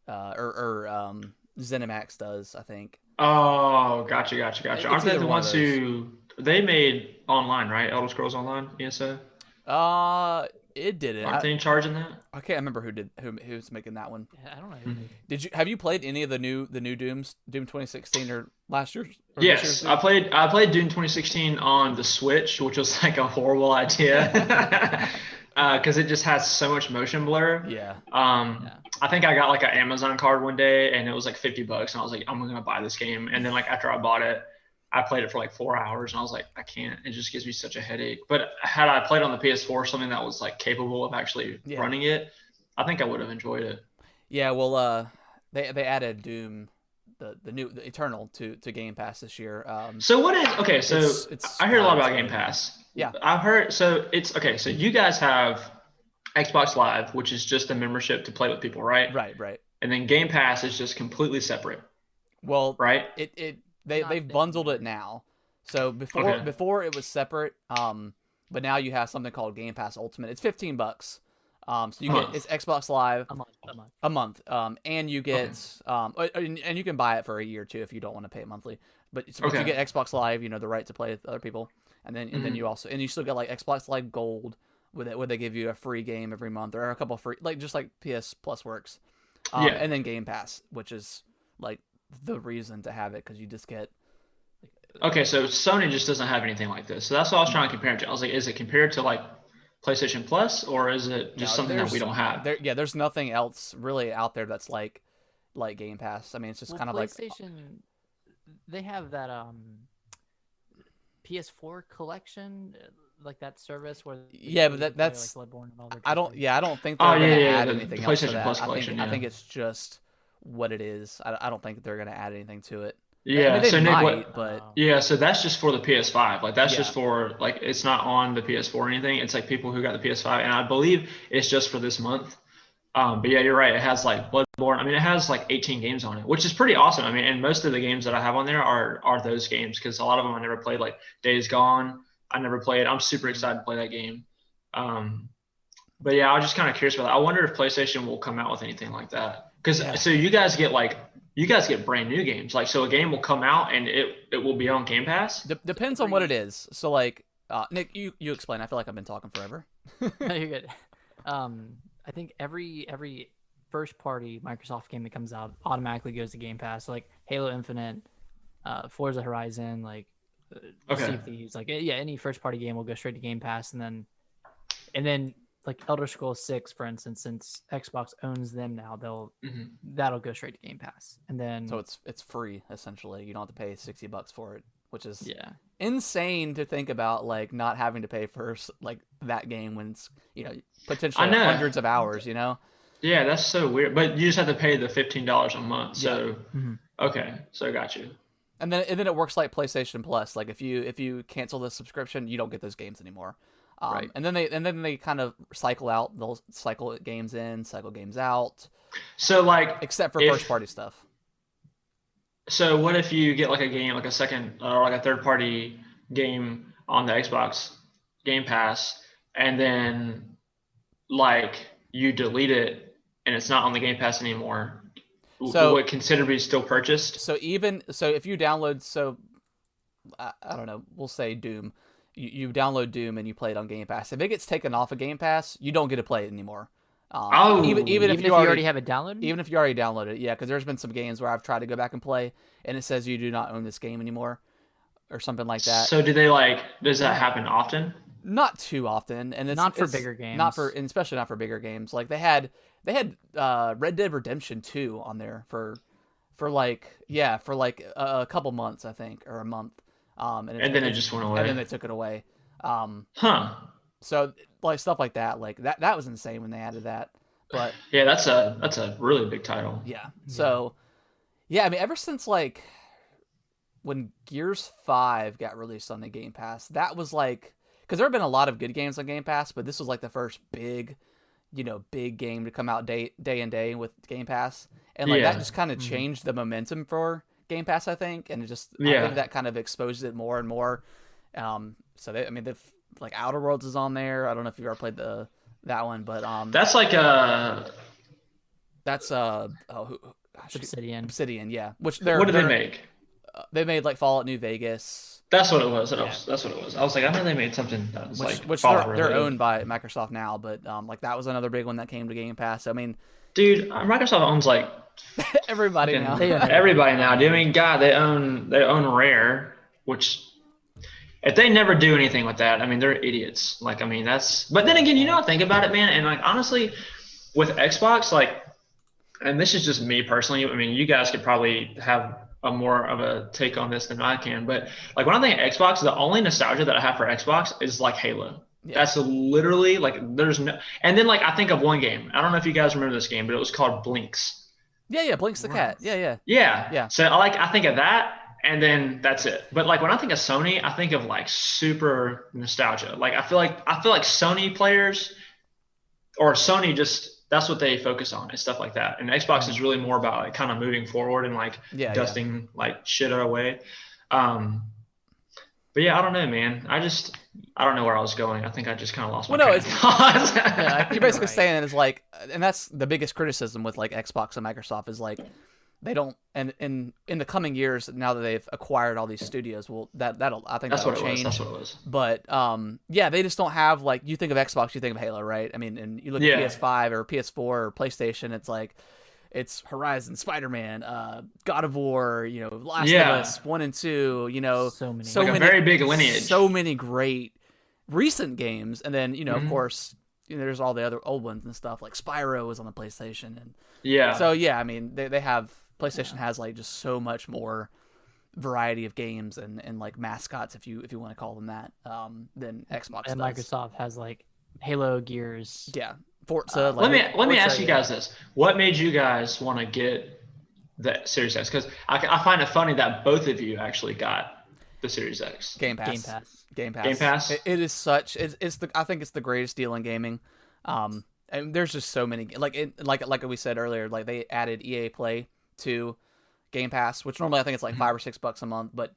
or ZeniMax does, I think. Oh, gotcha. Aren't they the ones who they made online, right? Elder Scrolls Online, ESO. It did it. Aren't they in charge in that? I can't remember who's making that one. Yeah, I don't know. Have you played any of the new Dooms, Doom 2016 or last year? Yes, I played Doom 2016 on the Switch, which was like a horrible idea because it just has so much motion blur. Yeah. I think I got like an Amazon card one day and it was like $50, and I was like, I'm gonna buy this game. And then like after I bought it, I played it for like 4 hours and I was like, I can't. It just gives me such a headache. But had I played on the PS4, something that was like capable of actually running it, I think I would have enjoyed it. Yeah, well, they added Doom, the Eternal to Game Pass this year. So what is okay? So I hear a lot about Game Pass. Yeah, I've heard. So it's okay. So you guys have Xbox Live, which is just a membership to play with people, right? Right. And then Game Pass is just completely separate. Well, right. They've bundled it now. So before it was separate, but now you have something called Game Pass Ultimate. It's $15. So you get it's Xbox Live a month. And you get and you can buy it for a year too if you don't want to pay it monthly. But you get Xbox Live, the right to play with other people, and then you also you still get like Xbox Live Gold where they give you a free game every month or a couple of free, like just like PS Plus works. And then Game Pass, which is like the reason to have it because you just get. Okay, so Sony just doesn't have anything like this. So that's what I was trying to compare it to. I was like, is it compared to like PlayStation Plus, or is it just something that we don't have? There's nothing else really out there that's like Game Pass. I mean, it's just kind of like PlayStation. They have that PS4 collection, like that service where but that's like Bloodborne and all their I don't think they're gonna add anything else to PlayStation that. Plus collection. I think it's just what it is. I don't think they're gonna add anything to it. Yeah, I mean, so Nick, but so that's just for the PS5. Like that's just for like it's not on the PS4 or anything. It's like people who got the PS5, and I believe it's just for this month. But yeah, you're right. It has like Bloodborne. I mean, it has like 18 games on it, which is pretty awesome. I mean, and most of the games that I have on there are those games because a lot of them I never played. Like Days Gone, I never played. I'm super excited to play that game. But yeah, I was just kind of curious about that. I wonder if PlayStation will come out with anything like that. Because so you guys get brand new games. Like so a game will come out and it will be on Game Pass. Depends on what it is. So like Nick, you explain. I feel like I've been talking forever. No, you're good. I think every first party Microsoft game that comes out automatically goes to Game Pass. So like Halo Infinite, Forza Horizon, like Sea of Thieves, like any first party game will go straight to Game Pass, and then like Elder Scrolls 6, for instance, since Xbox owns them now, that'll go straight to Game Pass, and then so it's free essentially. You don't have to pay $60 for it, which is insane to think about, like not having to pay for like that game when it's potentially hundreds of hours. Yeah, that's so weird. But you just have to pay the $15 a month. So okay, so I got you. And then it works like PlayStation Plus. Like if you cancel the subscription, you don't get those games anymore. Right. And then they kind of cycle out. They'll cycle games in, cycle games out. So like, except for first party stuff. So what if you get like a game, like a second or like a third party game on the Xbox Game Pass, and then like you delete it and it's not on the Game Pass anymore? would consider to be still purchased. So if you download, I don't know, we'll say Doom. You download Doom and you play it on Game Pass. If it gets taken off of Game Pass, you don't get to play it anymore. Even if you already have it downloaded? Even if you already downloaded it, yeah, because there's been some games where I've tried to go back and play, and it says you do not own this game anymore, or something like that. So does that happen often? Not too often, and it's not for bigger games. And especially not for bigger games. Like they had Red Dead Redemption 2 on there for a couple months, I think, or a month. And then it just went away. And then they took it away. So like stuff like that, that was insane when they added that. But yeah, that's a really big title. Yeah. So yeah, I mean, ever since like when Gears 5 got released on the Game Pass, that was like, because there have been a lot of good games on Game Pass, but this was like the first big game to come out day and day with Game Pass, and like that just kind of changed the momentum for Game Pass, I think, and I think that kind of exposed it more and more. So they've like Outer Worlds is on there. I don't know if you've ever played that one, but that's like Obsidian, yeah. What did they make? They made like Fallout New Vegas. That's what it was. That's what it was. I was like, I know they made something that was which they're owned by Microsoft now, but like that was another big one that came to Game Pass. I mean, dude, Microsoft owns like everybody now. Everybody now. Dude, I mean, God, they own Rare, which if they never do anything with that, I mean, they're idiots. Like, I mean, but then again, think about it, man, and like honestly, with Xbox, like, and this is just me personally. I mean, you guys could probably have a more of a take on this than I can, but like when I think of Xbox, the only nostalgia that I have for Xbox is like Halo. Yeah. That's literally like there's no, and then like I think of one game. I don't know if you guys remember this game, but it was called Blinks. Yeah, Blinks the cat. Yeah. So I think of that, and then that's it. But like when I think of Sony, I think of like super nostalgia. Like I feel like Sony players or Sony just. That's what they focus on and stuff like that. And Xbox is really more about like kind of moving forward and like dusting like shit away. But yeah, I don't know, man. I don't know where I was going. I think I just kind of lost my train of thought. You're basically saying is like, and that's the biggest criticism with like Xbox and Microsoft is like, they don't, and in the coming years, now that they've acquired all these studios, well, that'll change. That's what it was. But they just don't have, like, you think of Xbox, you think of Halo, right? I mean, and you look at PS5 or PS4 or PlayStation, it's like, it's Horizon, Spider-Man, God of War, Last of Us 1 and 2, so many, a very big lineage, so many great recent games, and then of course. There's all the other old ones and stuff, like Spyro was on the PlayStation, and so I mean they have PlayStation has like just so much more variety of games and like mascots, if you want to call them that, than Xbox and does. Microsoft has like Halo, Gears, Forza. Let me ask you guys this: what made you guys want to get the Series X? Because I find it funny that both of you actually got the Series X. Game Pass. Game Pass. It is such. I think it's the greatest deal in gaming. And there's just so many. Like we said earlier, like they added EA Play to Game Pass, which normally I think it's like $5 or $6 a month, but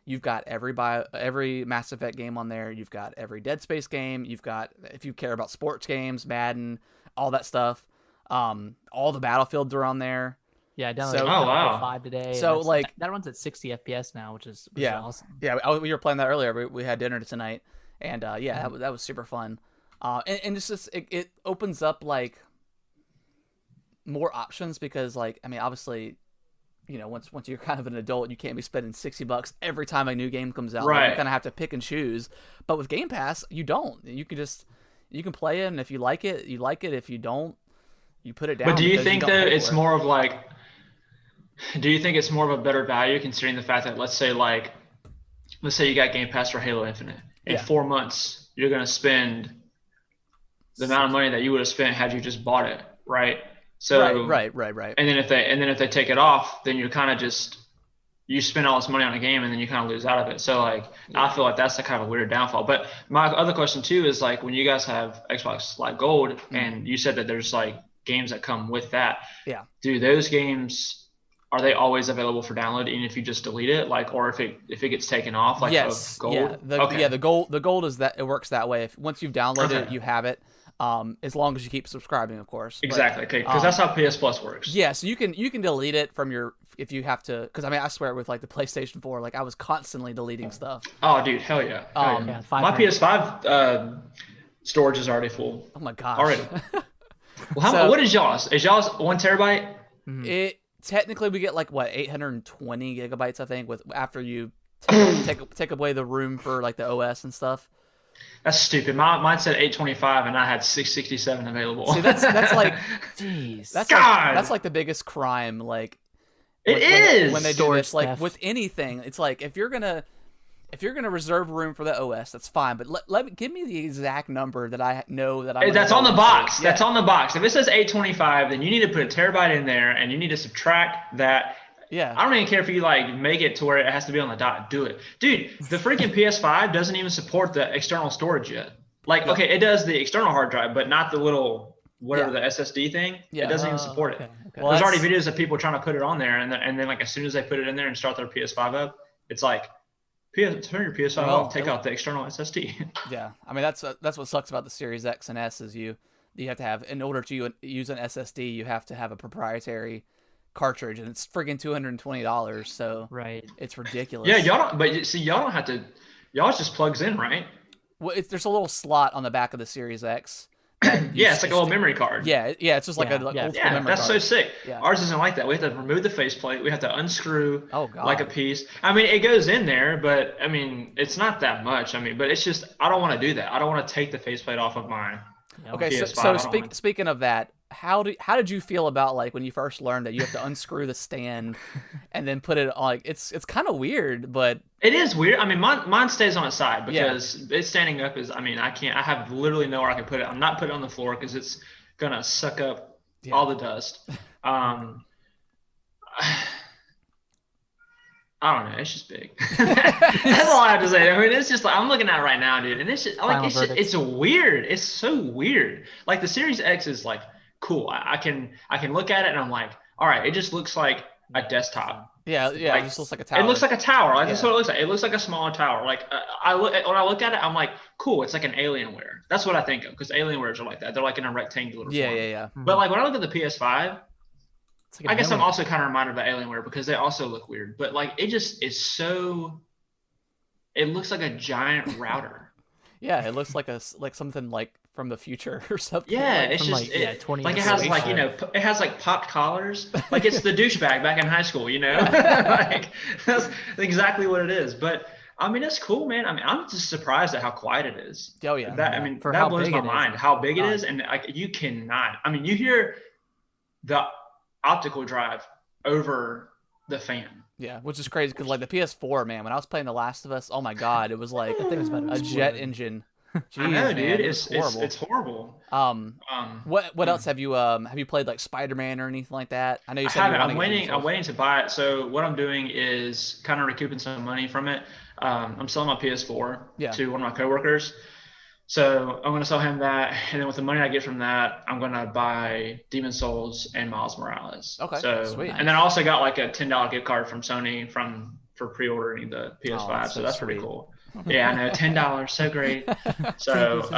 you've got every Mass Effect game on there. You've got every Dead Space game. You've got, if you care about sports games, Madden, all that stuff. All the Battlefields are on there. Yeah, I downloaded 5 today. So like that runs at 60 FPS now, which is awesome. Yeah, we were playing that earlier. We had dinner tonight, and that was super fun. And it's just it opens up like more options because like I mean obviously, once you're kind of an adult, you can't be spending $60 every time a new game comes out. Right. Like, you kind of have to pick and choose. But with Game Pass, you don't. You can play it, and if you like it, you like it. If you don't, you put it down. But do you think that it's more of like? Do you think it's more of a better value considering the fact that let's say you got Game Pass for Halo Infinite. In 4 months, you're going to spend the amount of money that you would have spent had you just bought it, right? So right. And then if they take it off, then you're kind of just you spend all this money on a game and then you kind of lose out of it. So like I feel like that's the kind of a weird downfall. But my other question too is like when you guys have Xbox like Gold and you said that there's like games that come with that. Yeah. Do those games are they always available for download, even if you just delete it, like, or if it gets taken off, like yes, Gold? Yeah, the Gold is that it works that way. If once you've downloaded it, you have it. as long as you keep subscribing, of course. Exactly. Okay, because that's how PS Plus works. Yeah, so you can delete it from your if you have to. Because I mean, I swear with like the PlayStation 4, like I was constantly deleting stuff. Oh, dude, hell yeah. Yeah, my PS5 storage is already full. Oh my gosh. Already. Well, what is y'all's? Is y'all's 1 terabyte? It technically we get like what 820 gigabytes, I think, with after you take away the room for like the OS and stuff. That's stupid. Mine said 825, and I had 667 available. See, that's like, jeez, that's like the biggest crime. Like, when they do this, like with anything, it's like if you're gonna reserve room for the OS, that's fine. But give me the exact number that I know that I. That's on the box. Yeah. That's on the box. If it says 825, then you need to put a terabyte in there, and you need to subtract that. Yeah. I don't even care if you like make it to where it has to be on the dot. Do it. Dude, the freaking PS5 doesn't even support the external storage yet. Like, okay, it does the external hard drive, but not the little whatever the SSD thing. Yeah. It doesn't even support it. Okay. Well, there's already videos of people trying to put it on there, and then like as soon as they put it in there and start their PS5 up, it's like turn your PS5 off, take out the external SSD. Yeah. I mean that's what sucks about the Series X and S is you have to have, in order to use an SSD, you have to have a proprietary cartridge, and it's friggin' $220, so it's ridiculous. Yeah, y'all don't have to. Y'all just plugs in, right? Well, there's a little slot on the back of the Series X. Yeah, it's like a little memory card. Yeah, it's just like a old school memory that's card. so sick. Yeah. Ours isn't like that. We have to remove the faceplate. We have to unscrew like a piece. I mean, it goes in there, but I mean, it's not that much. I mean, but it's just I don't want to do that. I don't want to take the faceplate off of mine. Okay, PS5. So speaking of that, how did you feel about like when you first learned that you have to unscrew the stand and then put it on? Like it's kind of weird, but it is weird. I mean, mine stays on its side because it's standing up. I mean, I can't. I have literally nowhere I can put it. I'm not putting it on the floor because it's gonna suck up all the dust. I don't know. It's just big. That's all I have to say. I mean, it's just like I'm looking at it right now, dude, and it's just like it's weird. It's so weird. Like the Series X is like cool. I can look at it and I'm like, all right, it just looks like a desktop. Yeah, like, it just looks like a tower. It looks like a tower. Like that's what it looks like. It looks like a smaller tower. Like when I look at it, I'm like, cool. It's like an Alienware. That's what I think of because Alienwares are like that. They're like in a rectangular form. Yeah. But like when I look at the PS5. I guess I'm also kind of reminded of Alienware because they also look weird, but like it just is so. It looks like a giant router. Yeah, it looks like something like from the future or something. Yeah, like, it's just like, 20 like it has like it has like popped collars, like it's the douchebag back in high school, like that's exactly what it is. But I mean, it's cool, man. I mean, I'm just surprised at how quiet it is. Oh yeah, I mean, that blows my mind how big it is, and like you cannot. I mean, you hear the optical drive over the fan. Yeah, which is crazy because like the PS4, man, when I was playing The Last of Us, oh my god, it was like a jet engine. Jeez, I know, dude. Man, it's horrible. What else have you played like Spider-Man or anything like that? I know you said I'm waiting to buy it. So what I'm doing is kind of recouping some money from it. I'm selling my PS4 to one of my coworkers. So I'm going to sell him that, and then with the money I get from that, I'm going to buy Demon's Souls and Miles Morales. Okay, so sweet. And then I also got like a $10 gift card from Sony for pre-ordering the PS5, so that's pretty cool. Yeah, I know, $10, so great. So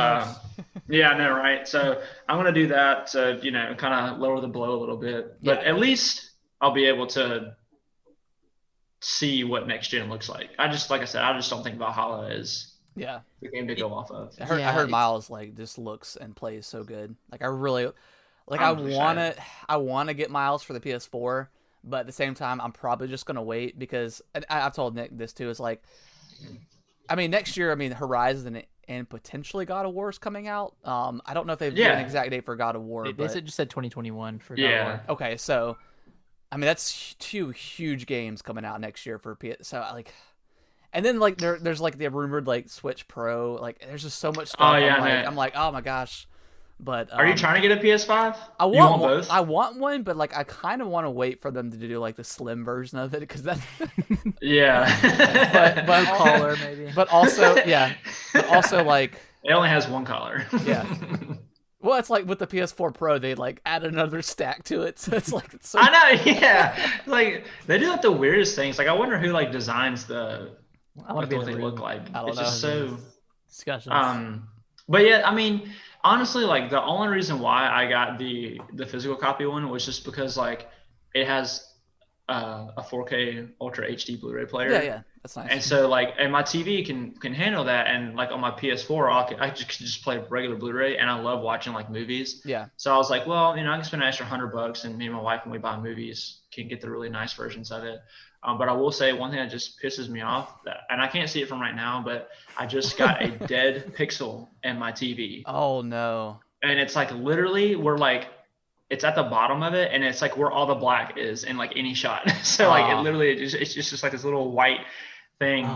yeah, I know, right? So I'm going to do that to kind of lower the blow a little bit, but at least I'll be able to see what next gen looks like. Like I said, I just don't think Valhalla is. Yeah, the game to go off of. I heard Miles like just looks and plays so good. Like I really, like I want to get Miles for the PS4, but at the same time, I'm probably just gonna wait because I've told Nick this too. Is like, I mean, next year, Horizon and potentially God of War is coming out. I don't know if they've given an exact date for God of War. They just said 2021 for God of War. Okay, so I mean that's two huge games coming out next year for PS. So like. And then like there's like the rumored like Switch Pro, like there's just so much stuff. Oh yeah, I'm like, oh my gosh. But are you trying to get a PS5? I want both. I want one, but like I kind of want to wait for them to do like the slim version of it because that's but collar maybe. But also like it only has one collar. Yeah. Well, it's like with the PS4 Pro, they like add another stack to it, so it's like I know, yeah. Like they do like the weirdest things. Like I wonder who like designs the. I want to be what they look like. I don't know. Just so discussions. But yeah, I mean, honestly, like the only reason why I got the physical copy one was just because like it has a 4K Ultra HD Blu-ray player. Yeah, that's nice. And so like, and my TV can handle that, and like on my PS4, I just play regular Blu-ray, and I love watching like movies. Yeah. So I was like, well, I can spend an extra $100, and me and my wife, when we buy movies, can get the really nice versions of it. But I will say one thing that just pisses me off, and I can't see it from right now, but I just got a dead pixel in my TV. Oh no. And it's like literally it's at the bottom of it, and it's like where all the black is in like any shot. So like it literally, it's just like this little white thing.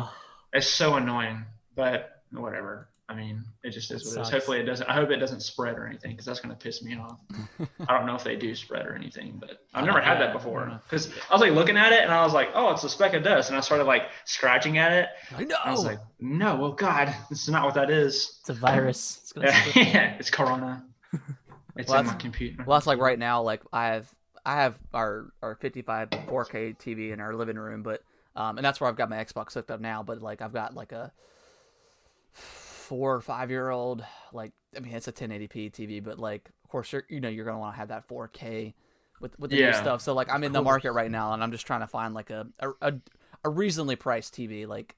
It's so annoying, but whatever. I mean, it just is what it is. Hopefully it doesn't. I hope it doesn't spread or anything, because that's going to piss me off. I don't know if they do spread or anything, but I've never had that before. Because I was like looking at it, and I was like, oh, it's a speck of dust, and I started like scratching at it. I was like, no, well, God, this is not what that is. It's a virus. It's gonna it's Corona. It's in my computer. Well, that's like right now. Like I have our 55 4K TV in our living room, but and that's where I've got my Xbox hooked up now. But like I've got like a 4 or 5 year old. Like I mean, it's a 1080p TV, but like of course you're gonna want to have that 4K with the new stuff. So like I'm in the market right now, and I'm just trying to find like a reasonably priced TV. Like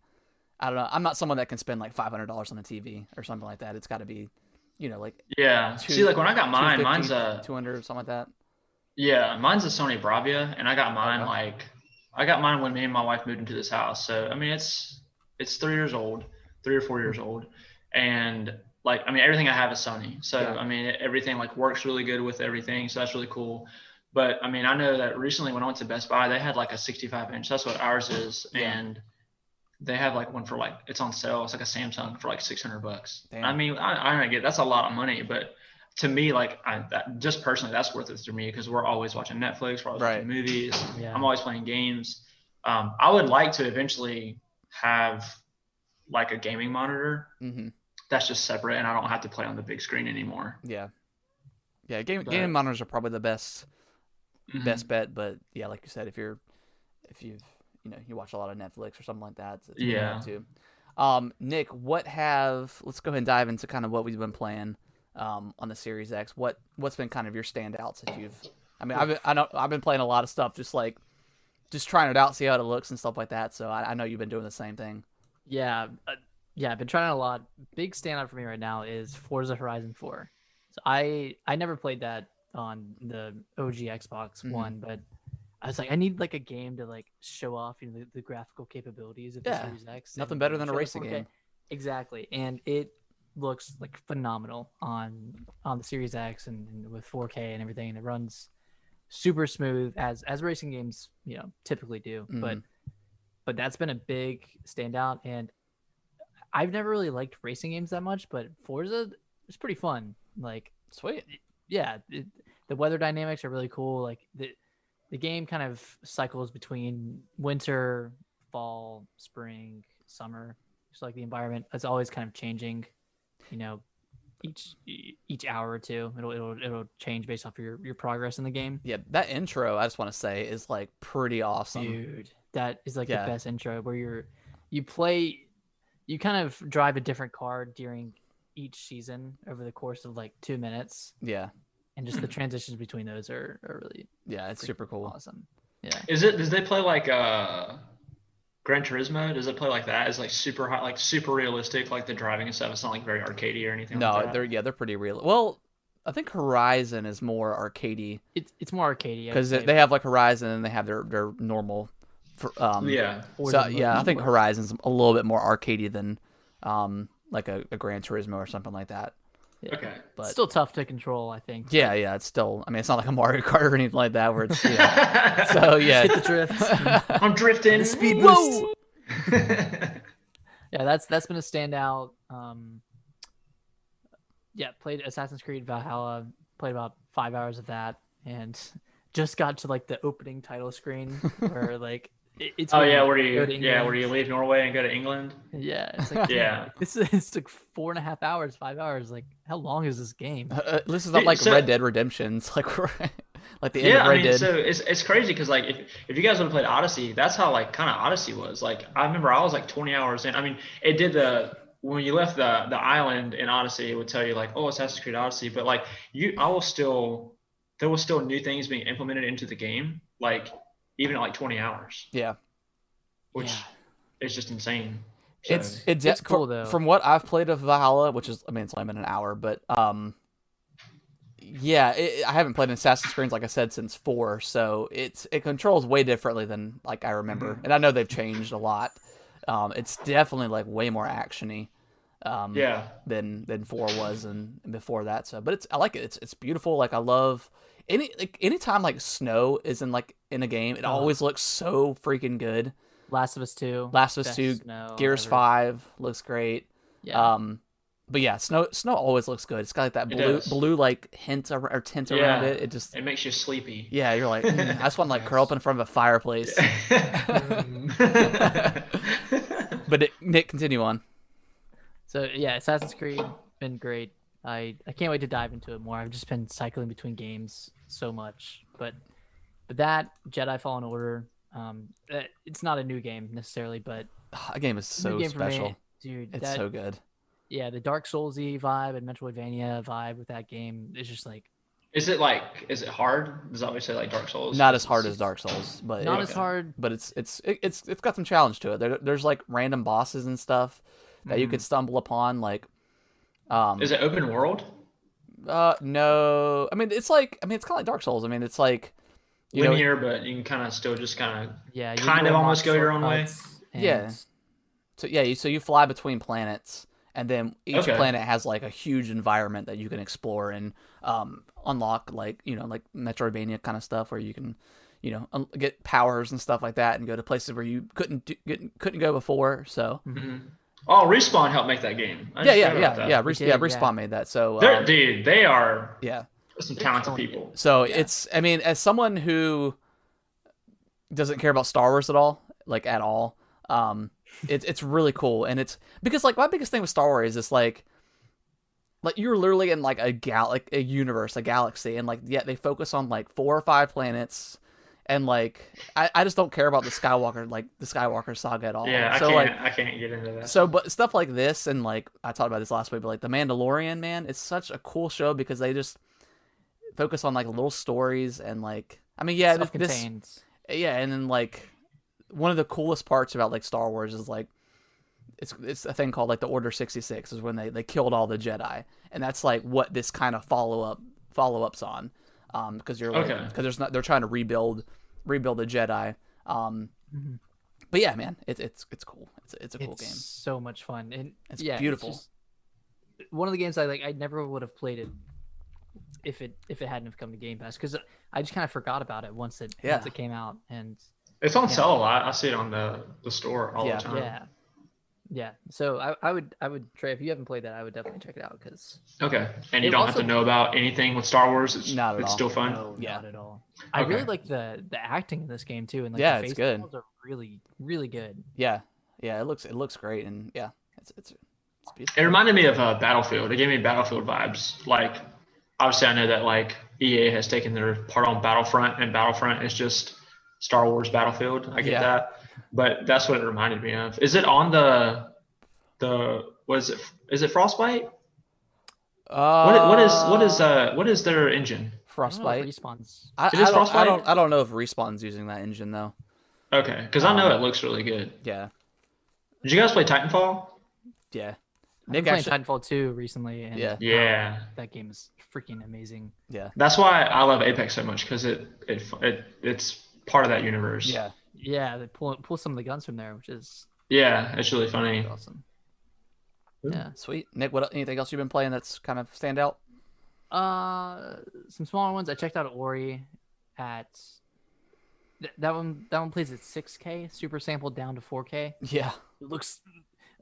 I don't know. I'm not someone that can spend like $500 on a TV or something like that. It's got to be. Like see, like when I got mine, mine's a 200 or something like that. Yeah, mine's a Sony Bravia, and I got mine I got mine when me and my wife moved into this house. So I mean, it's 3 years old, 3 or 4 years old, and like I mean, everything I have is Sony. So I mean, everything like works really good with everything. So that's really cool. But I mean, I know that recently when I went to Best Buy, they had like a 65-inch. That's what ours is, and they have like one for like, it's on sale. It's like a Samsung for like $600. Damn. I mean, I get that's a lot of money, but to me, like just personally, that's worth it to me, because we're always watching Netflix, we're always watching movies. Yeah. I'm always playing games. I would like to eventually have like a gaming monitor that's just separate, and I don't have to play on the big screen anymore. Yeah. Gaming monitors are probably the best bet, but yeah, like you said, if you've you watch a lot of Netflix or something like that. It's too. Nick, let's go ahead and dive into kind of what we've been playing on the Series X. What's been kind of your standouts that you've? I mean, I've been playing a lot of stuff, just trying it out, see how it looks and stuff like that. So I know you've been doing the same thing. Yeah, I've been trying a lot. Big standout for me right now is Forza Horizon 4. So I never played that on the OG Xbox One, but I was like, I need like a game to like show off the graphical capabilities of the Series X. Nothing better than a racing game. Exactly, and it looks like phenomenal on the Series X and with 4K and everything, and it runs super smooth as racing games typically do. But that's been a big standout, and I've never really liked racing games that much, but Forza is pretty fun. Like sweet, the weather dynamics are really cool. Like the game kind of cycles between winter, fall, spring, summer. It's like the environment is always kind of changing, each hour or two. It'll change based off your progress in the game. Yeah, that intro, I just want to say, is like pretty awesome. Dude, that is like the best intro, where you kind of drive a different car during each season over the course of like 2 minutes. Yeah. And just the transitions between those are really it's super cool. Awesome. Yeah. Does they play like Gran Turismo? Does it play like that? Is like super hot, like super realistic, like the driving and stuff? It's not like very arcadey or anything. No, like that? they're pretty real. Well, I think Horizon is more arcadey. It's more arcadey because they have like Horizon and they have their normal. So I think Horizon's a little bit more arcadey than like a Gran Turismo or something like that. Yeah. Okay, but still tough to control, I think. Yeah, it's still. I mean, it's not like a Mario Kart or anything like that where it's. So hit the drift. I'm drifting. The speed boost. That's been a standout. Played Assassin's Creed Valhalla. Played about 5 hours of that, and just got to like the opening title screen where like. It's where you leave Norway and go to England. Yeah, it's like, it's like 4.5 hours, 5 hours. Like, how long is this game? This is not like Red Dead Redemption. It's like like the end of Red Dead. So it's crazy because like if you guys would have played Odyssey, that's how like kind of Odyssey was. Like I remember I was like 20 hours in. I mean, it did when you left the island in Odyssey, it would tell you like, oh, Assassin's Creed Odyssey, but like there was still new things being implemented into the game, like even at like 20 hours. Yeah. Which is just insane. So, it's cool though. From what I've played of Valhalla, which is, I mean, it's only been an hour, but yeah, I haven't played an Assassin's Creed, like I said, since 4, so it controls way differently than like I remember, and I know they've changed a lot. It's definitely like way more actiony, than 4 was and before that. So, but I like it. It's beautiful. Like I love anytime like snow is in a game, it always looks so freaking good. Last of Us 2, Gears 5 looks great. Yeah. But yeah, snow always looks good. It's got like that blue like hint or tint around it. It makes you sleepy. Yeah, you're like, I just want to like curl up in front of a fireplace. But Nick, continue on. So yeah, Assassin's Creed been great. I can't wait to dive into it more. I've just been cycling between games so much, but that Jedi Fallen Order, it's not a new game necessarily, but a game is so special, dude. It's so good. Yeah, the Dark Souls-y vibe and Metroidvania vibe with that game is just like. Is it hard? Does that always say like Dark Souls? Not as hard as Dark Souls, but not as hard. But it's got some challenge to it. There's like random bosses and stuff that you could stumble upon. Like, is it open world? No. I mean, it's kind of like Dark Souls. I mean, it's like linear, but you can kind of still just kind of almost go your own way. Yeah. So you fly between planets. And then each planet has like a huge environment that you can explore and unlock, like like Metroidvania kind of stuff where you can, get powers and stuff like that and go to places where you couldn't go before. So. Mm-hmm. Oh, Respawn helped make that game. Respawn made that. So they are some talented people. So it's, I mean, as someone who doesn't care about Star Wars at all, it's really cool, and it's because like my biggest thing with Star Wars is like you're literally in like a universe, a galaxy, and like they focus on like 4 or 5 planets, and like I just don't care about the Skywalker saga at all. Yeah, so I can't get into that. So, but stuff like this, and like I talked about this last week, but like The Mandalorian, man, it's such a cool show because they just focus on like little stories and like and then like. One of the coolest parts about like Star Wars is like it's a thing called like the Order 66 is when they killed all the Jedi, and that's like what this kind of follow-ups on, because they're trying to rebuild the Jedi, but yeah, man, it's cool. It's a cool game. It's so much fun, and it's beautiful. It's just one of the games I never would have played it if it hadn't have come to Game Pass, because I just kind of forgot about it once it came out. And it's on sale a lot. I see it on the store all the time. Yeah. So I would Trey, if you haven't played that, I would definitely check it out because. Okay, and you don't have to know about anything with Star Wars. It's still fun. No, not at all. I really like the acting in this game too, and like the face it's good. models are really really good. Yeah. It looks great, and it's beautiful. It reminded me of Battlefield. It gave me Battlefield vibes. Like, obviously, I know that like EA has taken their part on Battlefront, and Battlefront is just Star Wars Battlefield. I get that, but that's what it reminded me of. Is it on is it Frostbite? What is their engine? Frostbite. Respawn's. I don't know if Respawn's using that engine though. Okay, because I know it looks really good. Yeah. Did you guys play Titanfall? Yeah. Nick played Titanfall 2 recently, and that game is freaking amazing. Yeah. That's why I love Apex so much, because it's part of that universe. Yeah. Yeah, they pull some of the guns from there, which is it's really funny. Awesome. Yeah, sweet. Nick, anything else you've been playing that's kind of stand out? Some smaller ones. I checked out Ori at that one plays at 6K, super sampled down to 4K. Yeah. It looks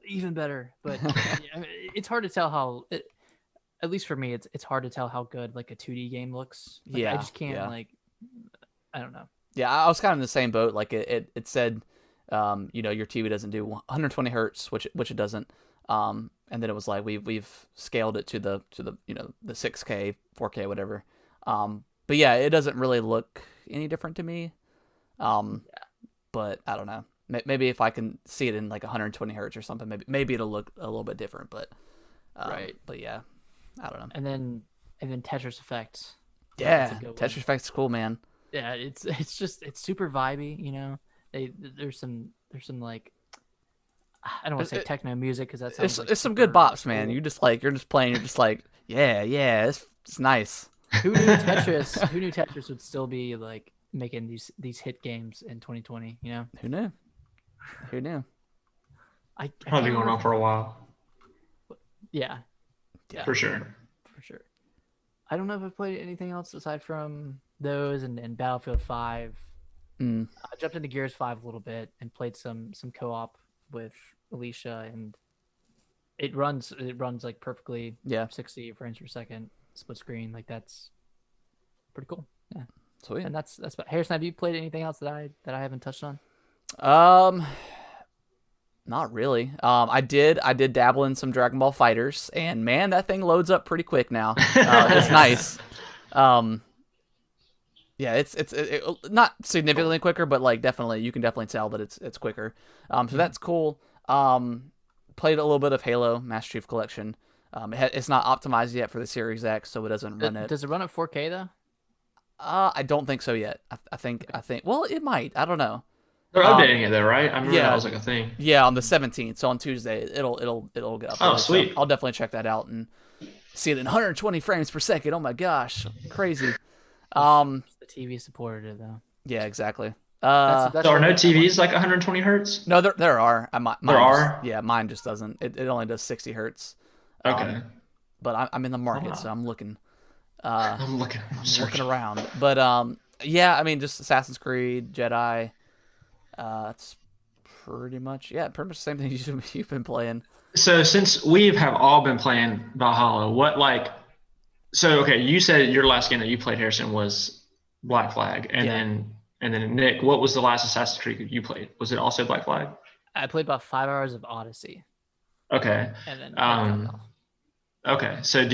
even better, but I mean, it's hard to tell how at least for me it's hard to tell how good like a 2D game looks. Like, I just can't I don't know. Yeah, I was kind of in the same boat. Like it said, your TV doesn't do 120 hertz, which it doesn't. And then it was like we've scaled it to the the 6K, 4K, whatever. But yeah, it doesn't really look any different to me. But I don't know. Maybe if I can see it in like 120 hertz or something, maybe it'll look a little bit different. But right. But yeah, I don't know. And then Tetris Effect. Yeah, Tetris Effect's cool, man. Yeah, it's super vibey. You know, there's some like, I don't want to say techno music because that sounds it's some good bops, man. You're just playing. You're just like, yeah, it's nice. Who knew Tetris would still be like making these hit games in 2020? You know, who knew? I probably been going on for a while. Yeah, for sure. I don't know if I've played anything else aside from those and Battlefield 5. I jumped into Gears 5 a little bit and played some co-op with Alicia, and it runs like perfectly. Yeah, 60 frames per second, split screen. Like that's pretty cool. Yeah, sweet. And that's about. Harrison, have you played anything else that I haven't touched on? Not really. I did dabble in some Dragon Ball Fighters, and man, that thing loads up pretty quick now. It's nice. Yeah, it's not significantly quicker, but like you can definitely tell that it's quicker. So that's cool. Played a little bit of Halo Master Chief Collection. It's not optimized yet for the Series X, so it doesn't run it. Does it run at 4K though? I don't think so yet. I think. Well, it might. I don't know. They're updating it though, right? I remember that was like a thing. Yeah, on the 17th, so on Tuesday, it'll get up. Oh, sweet! So I'll definitely check that out and see it in 120 frames per second. Oh my gosh, crazy. The TV supported it though. Yeah, exactly. So are no TVs like 120 hertz? No, there are. There are. Yeah, mine just doesn't. It only does 60 hertz. Okay. But I'm in the market, so I'm looking. I'm looking around. But yeah, I mean, just Assassin's Creed, Jedi. It's pretty much the same thing you've been playing. So since we have all been playing Valhalla, okay, you said your last game that you played, Harrison, was Black Flag, and then Nick, what was the last Assassin's Creed you played? Was it also Black Flag? I played about 5 hours of Odyssey. Okay. And then okay. So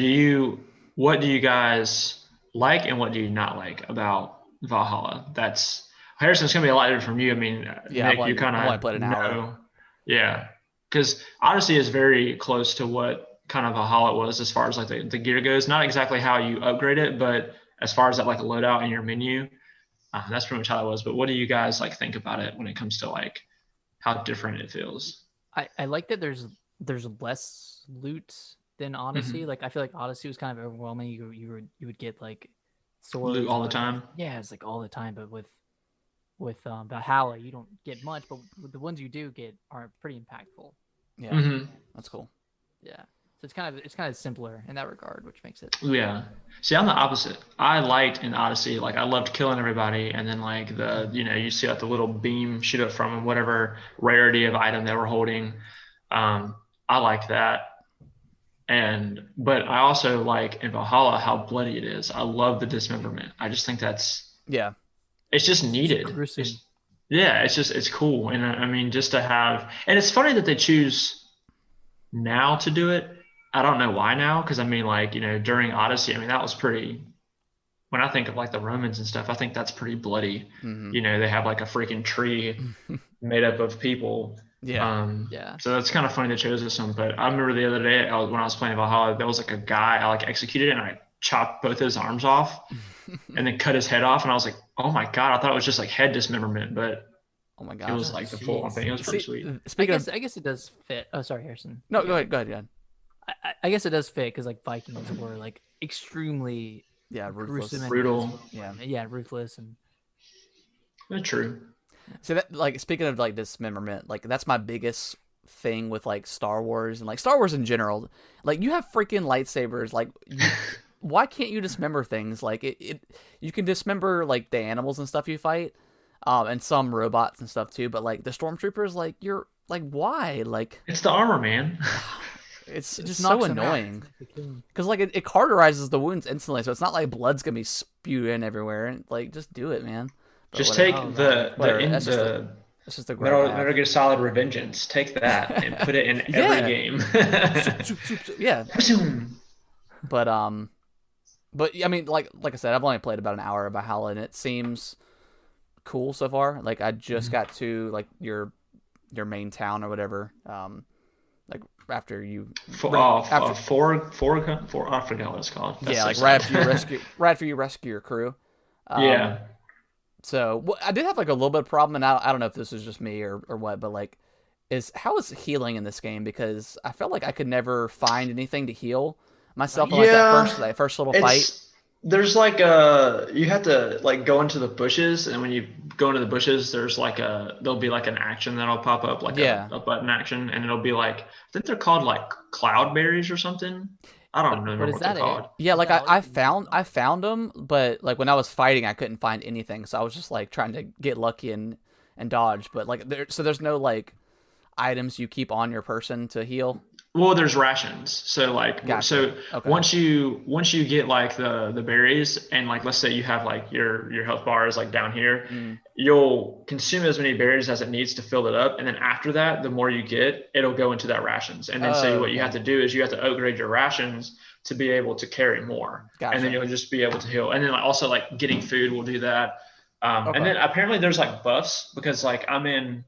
what do you guys like and what do you not like about Valhalla? Harrison's gonna be a lot different from you. I mean, Nick, you kind of played an hour. Yeah, because Odyssey is very close to what kind of Valhalla was as far as like the gear goes. Not exactly how you upgrade it, but as far as that like a loadout in your menu, that's pretty much how it was. But what do you guys like think about it when it comes to like how different it feels? I like that there's less loot than Odyssey. Mm-hmm. Like I feel like Odyssey was kind of overwhelming. You would get like swords loot all the time. Yeah, it's like all the time. But with Valhalla, you don't get much, but the ones you do get are pretty impactful. Yeah, That's cool. Yeah, so it's kind of simpler in that regard, which makes it. Yeah. See, I'm the opposite. I liked in Odyssey, like I loved killing everybody, and then like you see like the little beam shoot up from them, whatever rarity of item they were holding. I liked that. But I also like in Valhalla how bloody it is. I love the dismemberment. I just think it's just needed. It's cool. And I mean, just to have, and it's funny that they choose now to do it. I don't know why now. Cause I mean, like, during Odyssey, I mean, that was pretty, when I think of like the Romans and stuff, I think that's pretty bloody. Mm-hmm. They have like a freaking tree made up of people. Yeah. So that's kind of funny they chose this one. But I remember the other day when I was playing Valhalla, there was like a guy, I like executed and I chopped both his arms off and then cut his head off. And I was like, oh my God, I thought it was just like head dismemberment, but oh my God, it was like the full on thing. It was pretty sweet. I guess it does fit. Oh, sorry, Harrison. No, go ahead. Yeah. I guess it does fit because like Vikings were like extremely ruthless, brutal. Yeah, ruthless and. That's true. So that, like, speaking of like dismemberment, like that's my biggest thing with like Star Wars and like Star Wars in general. Like you have freaking lightsabers. Like, why can't you dismember things? Like you can dismember like the animals and stuff you fight, and some robots and stuff too. But like the stormtroopers, like you're like, why? Like it's the armor, man. It's just so annoying because like it cauterizes the wounds instantly, so it's not like blood's gonna be spewing everywhere. And like, just do it, man. But just take the Metal Gear Solid Revengeance. Take that and put it in every game. Yeah. But I mean, like I said, I've only played about an hour of Valhalla, and it seems cool so far. Like I just got to like your your main town or whatever. Like after you I forgot what it's called. That's yeah, so like sad. right after you rescue your crew. Yeah. So I did have like a little bit of problem, and I don't know if this is just me or what, but like, how is healing in this game? Because I felt like I could never find anything to heal myself in like that first little fight. There's like you have to like go into the bushes, and when you go into the bushes, there'll be like an action that'll pop up, like a button action, and it'll be like, I think they're called like cloud berries or something. I don't remember what they're called. Yeah, like I found them, but like when I was fighting, I couldn't find anything, so I was just like trying to get lucky and dodge. But like there's no like items you keep on your person to heal. Well, there's rations. So like, Gotcha. Okay. once you get like the berries, and like let's say you have like your health bar is like down here, you'll consume as many berries as it needs to fill it up, and then after that, the more you get, it'll go into that rations. And then so what you have to do is you have to upgrade your rations to be able to carry more, and then you'll just be able to heal. And then also like getting food will do that. And then apparently there's like buffs, because like I'm in,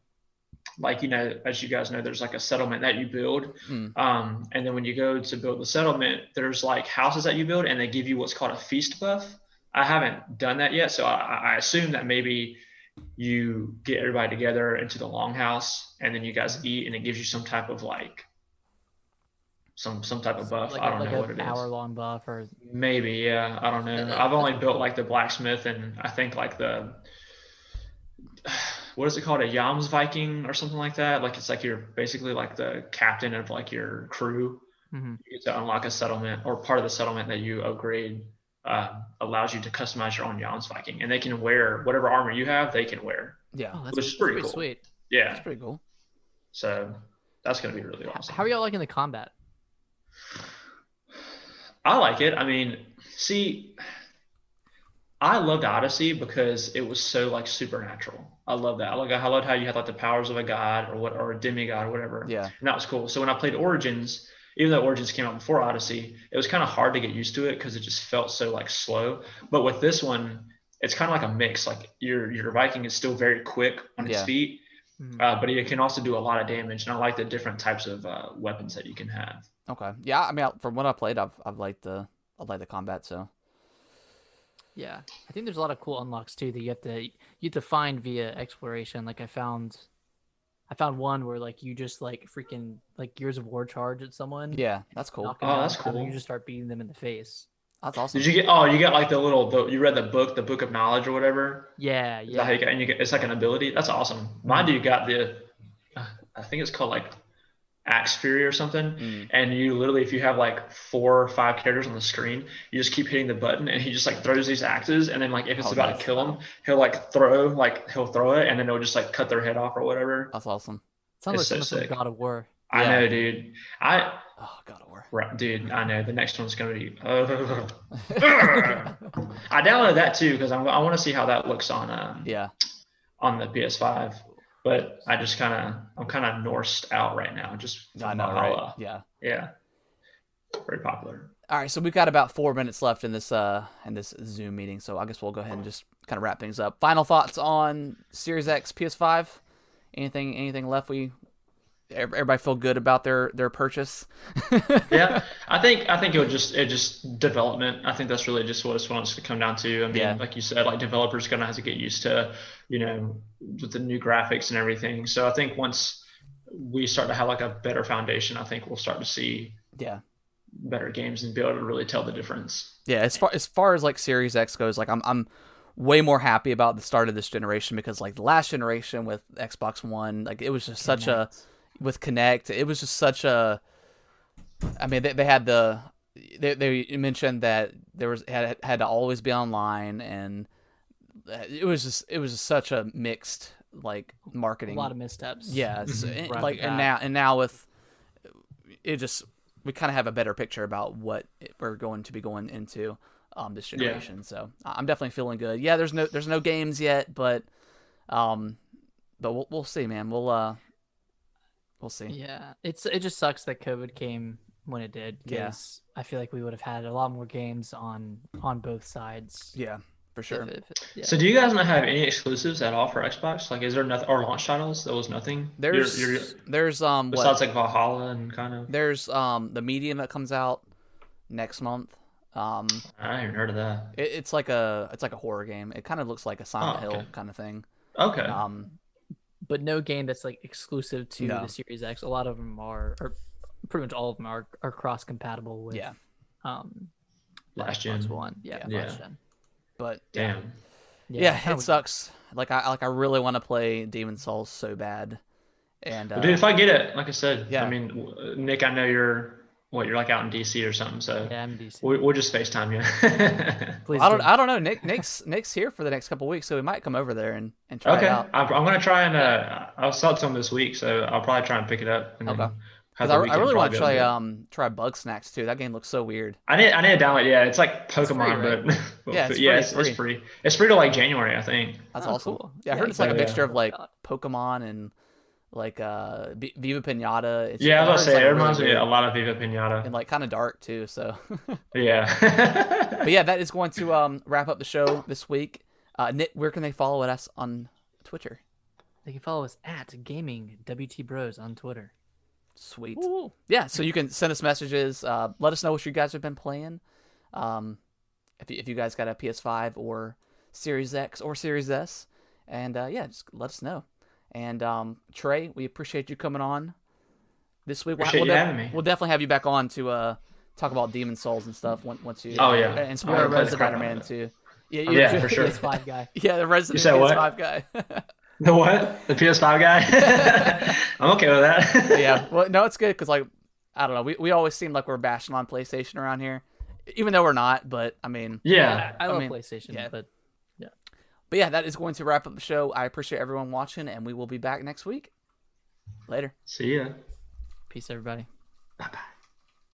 like, you know, as you guys know, there's like a settlement that you build. And then when you go to build the settlement, there's like houses that you build, and they give you what's called a feast buff. I haven't done that yet, so I assume that maybe you get everybody together into the longhouse, and then you guys eat, and it gives you some type of like some type of buff. Like I don't know what it is. Hour-long buff, or maybe, yeah. I don't know. I've only built like the blacksmith, and I think like the what is it called, a Yams Viking or something like that. Like it's like you're basically like the captain of like your crew. You get to unlock a settlement, or part of the settlement that you upgrade allows you to customize your own Yams Viking, and they can wear whatever armor you have. They can wear. Yeah, which is pretty cool. Sweet. Yeah, that's pretty cool. So that's gonna be really awesome. How are y'all liking the combat? I like it. I mean, see, I loved Odyssey because it was so like supernatural. I love that. I loved how you had like the powers of a god or a demigod or whatever. Yeah. And that was cool. So when I played Origins, even though Origins came out before Odyssey, it was kind of hard to get used to it because it just felt so like slow. But with this one, it's kind of like a mix. Like your Viking is still very quick on its feet, but it can also do a lot of damage. And I like the different types of weapons that you can have. Okay. Yeah. I mean, from what I played, I've liked the combat. So. Yeah, I think there's a lot of cool unlocks too that you have to find via exploration. Like I found one where like you just like freaking like Gears of War charge at someone. Yeah, that's cool. Oh, that's cool. And you just start beating them in the face. That's awesome. Did you get? Oh, you got like you read the book of knowledge or whatever. Yeah. Is that how you get? And you get, it's like an ability. That's awesome. Mine, you got I think it's called like Axe Fury or something, and you literally, if you have like 4 or 5 characters on the screen, you just keep hitting the button, and he just like throws these axes, and then like if it's about to kill him, he'll throw it, and then it'll just like cut their head off or whatever. That's awesome. Sounds like something from God of War. I know, dude. God of War. Right, dude, I know the next one's gonna be. I downloaded that too because I want to see how that looks on on the PS5. But I'm kind of Norsed out right now. Just I know, right? Yeah. Yeah. Very popular. All right, so we've got about 4 minutes left in this Zoom meeting, so I guess we'll go ahead and just kind of wrap things up. Final thoughts on Series X, PS5? Anything left? Everybody feel good about their purchase? Yeah, I think it just development. I think that's really just what it wants to come down to. I mean, like you said, like developers gonna have to get used to, with the new graphics and everything. So I think once we start to have like a better foundation, I think we'll start to see better games and be able to really tell the difference. Yeah, as far as like Series X goes, like I'm way more happy about the start of this generation because like the last generation with Xbox One, like it was just such a with Kinect, it was just such a. I mean, they had they mentioned that there had to always be online, and it was just such a mixed like marketing. A lot of missteps. Yeah, and now with it, just we kind of have a better picture about what we're going to be going into this generation. So I'm definitely feeling good. Yeah, there's no games yet, but we'll see, man. We'll see. Yeah, it just sucks that COVID came when it did. Because I feel like we would have had a lot more games on both sides. Yeah, for sure. Yeah. So do you guys not have any exclusives at all for Xbox? Like, is there nothing or launch titles? There was nothing. There's besides like Valhalla and kind of. There's the Medium that comes out next month. I haven't even heard of that. It's like a horror game. It kind of looks like a Silent Hill kind of thing. Okay. But no game that's like exclusive to the Series X. A lot of them are, or pretty much all of them are cross compatible with. Last gen one. Last gen. But damn. Yeah, it sucks. Like I really want to play Demon Souls so bad. And dude, if I get it, like I said, I mean, Nick, I know you're like out in DC or something, so yeah, I'm in DC. We'll just FaceTime you. Please I don't know. Nick's here for the next couple of weeks, so we might come over there and try it out. I'm gonna try and I'll start some this week, so I'll probably try and pick it up. And because I really want to try Bug Snacks too. That game looks so weird. I need to download. Yeah, it's like Pokemon, it's free. It's free till like January, I think. That's awesome. Cool. Yeah, I heard it's like a mixture of like Pokemon and like Viva Pinata. I was gonna say it reminds me a lot of Viva Pinata and like kind of dark too. So yeah. But yeah, that is going to wrap up the show this week. Nick, where can they follow us on Twitter? They can follow us at Gaming WT Bros on Twitter. Sweet. Ooh. Yeah, so you can send us messages. Let us know what you guys have been playing. If you guys got a PS5 or Series X or Series S, and just let us know. And Trey, we appreciate you coming on this week. Appreciate you having me. We'll definitely have you back on to talk about Demon Souls and stuff once you. And Spider-Man too. Yeah, for sure. PS5 guy. Yeah, the resident PS5 guy. The what? The PS5 guy? I'm okay with that. Yeah. Well, no, it's good because, like, I don't know. We always seem like we're bashing on PlayStation around here, even though we're not. But, I mean. Yeah. I love PlayStation, but yeah. But, yeah, that is going to wrap up the show. I appreciate everyone watching, and we will be back next week. Later. See ya. Peace, everybody. Bye-bye.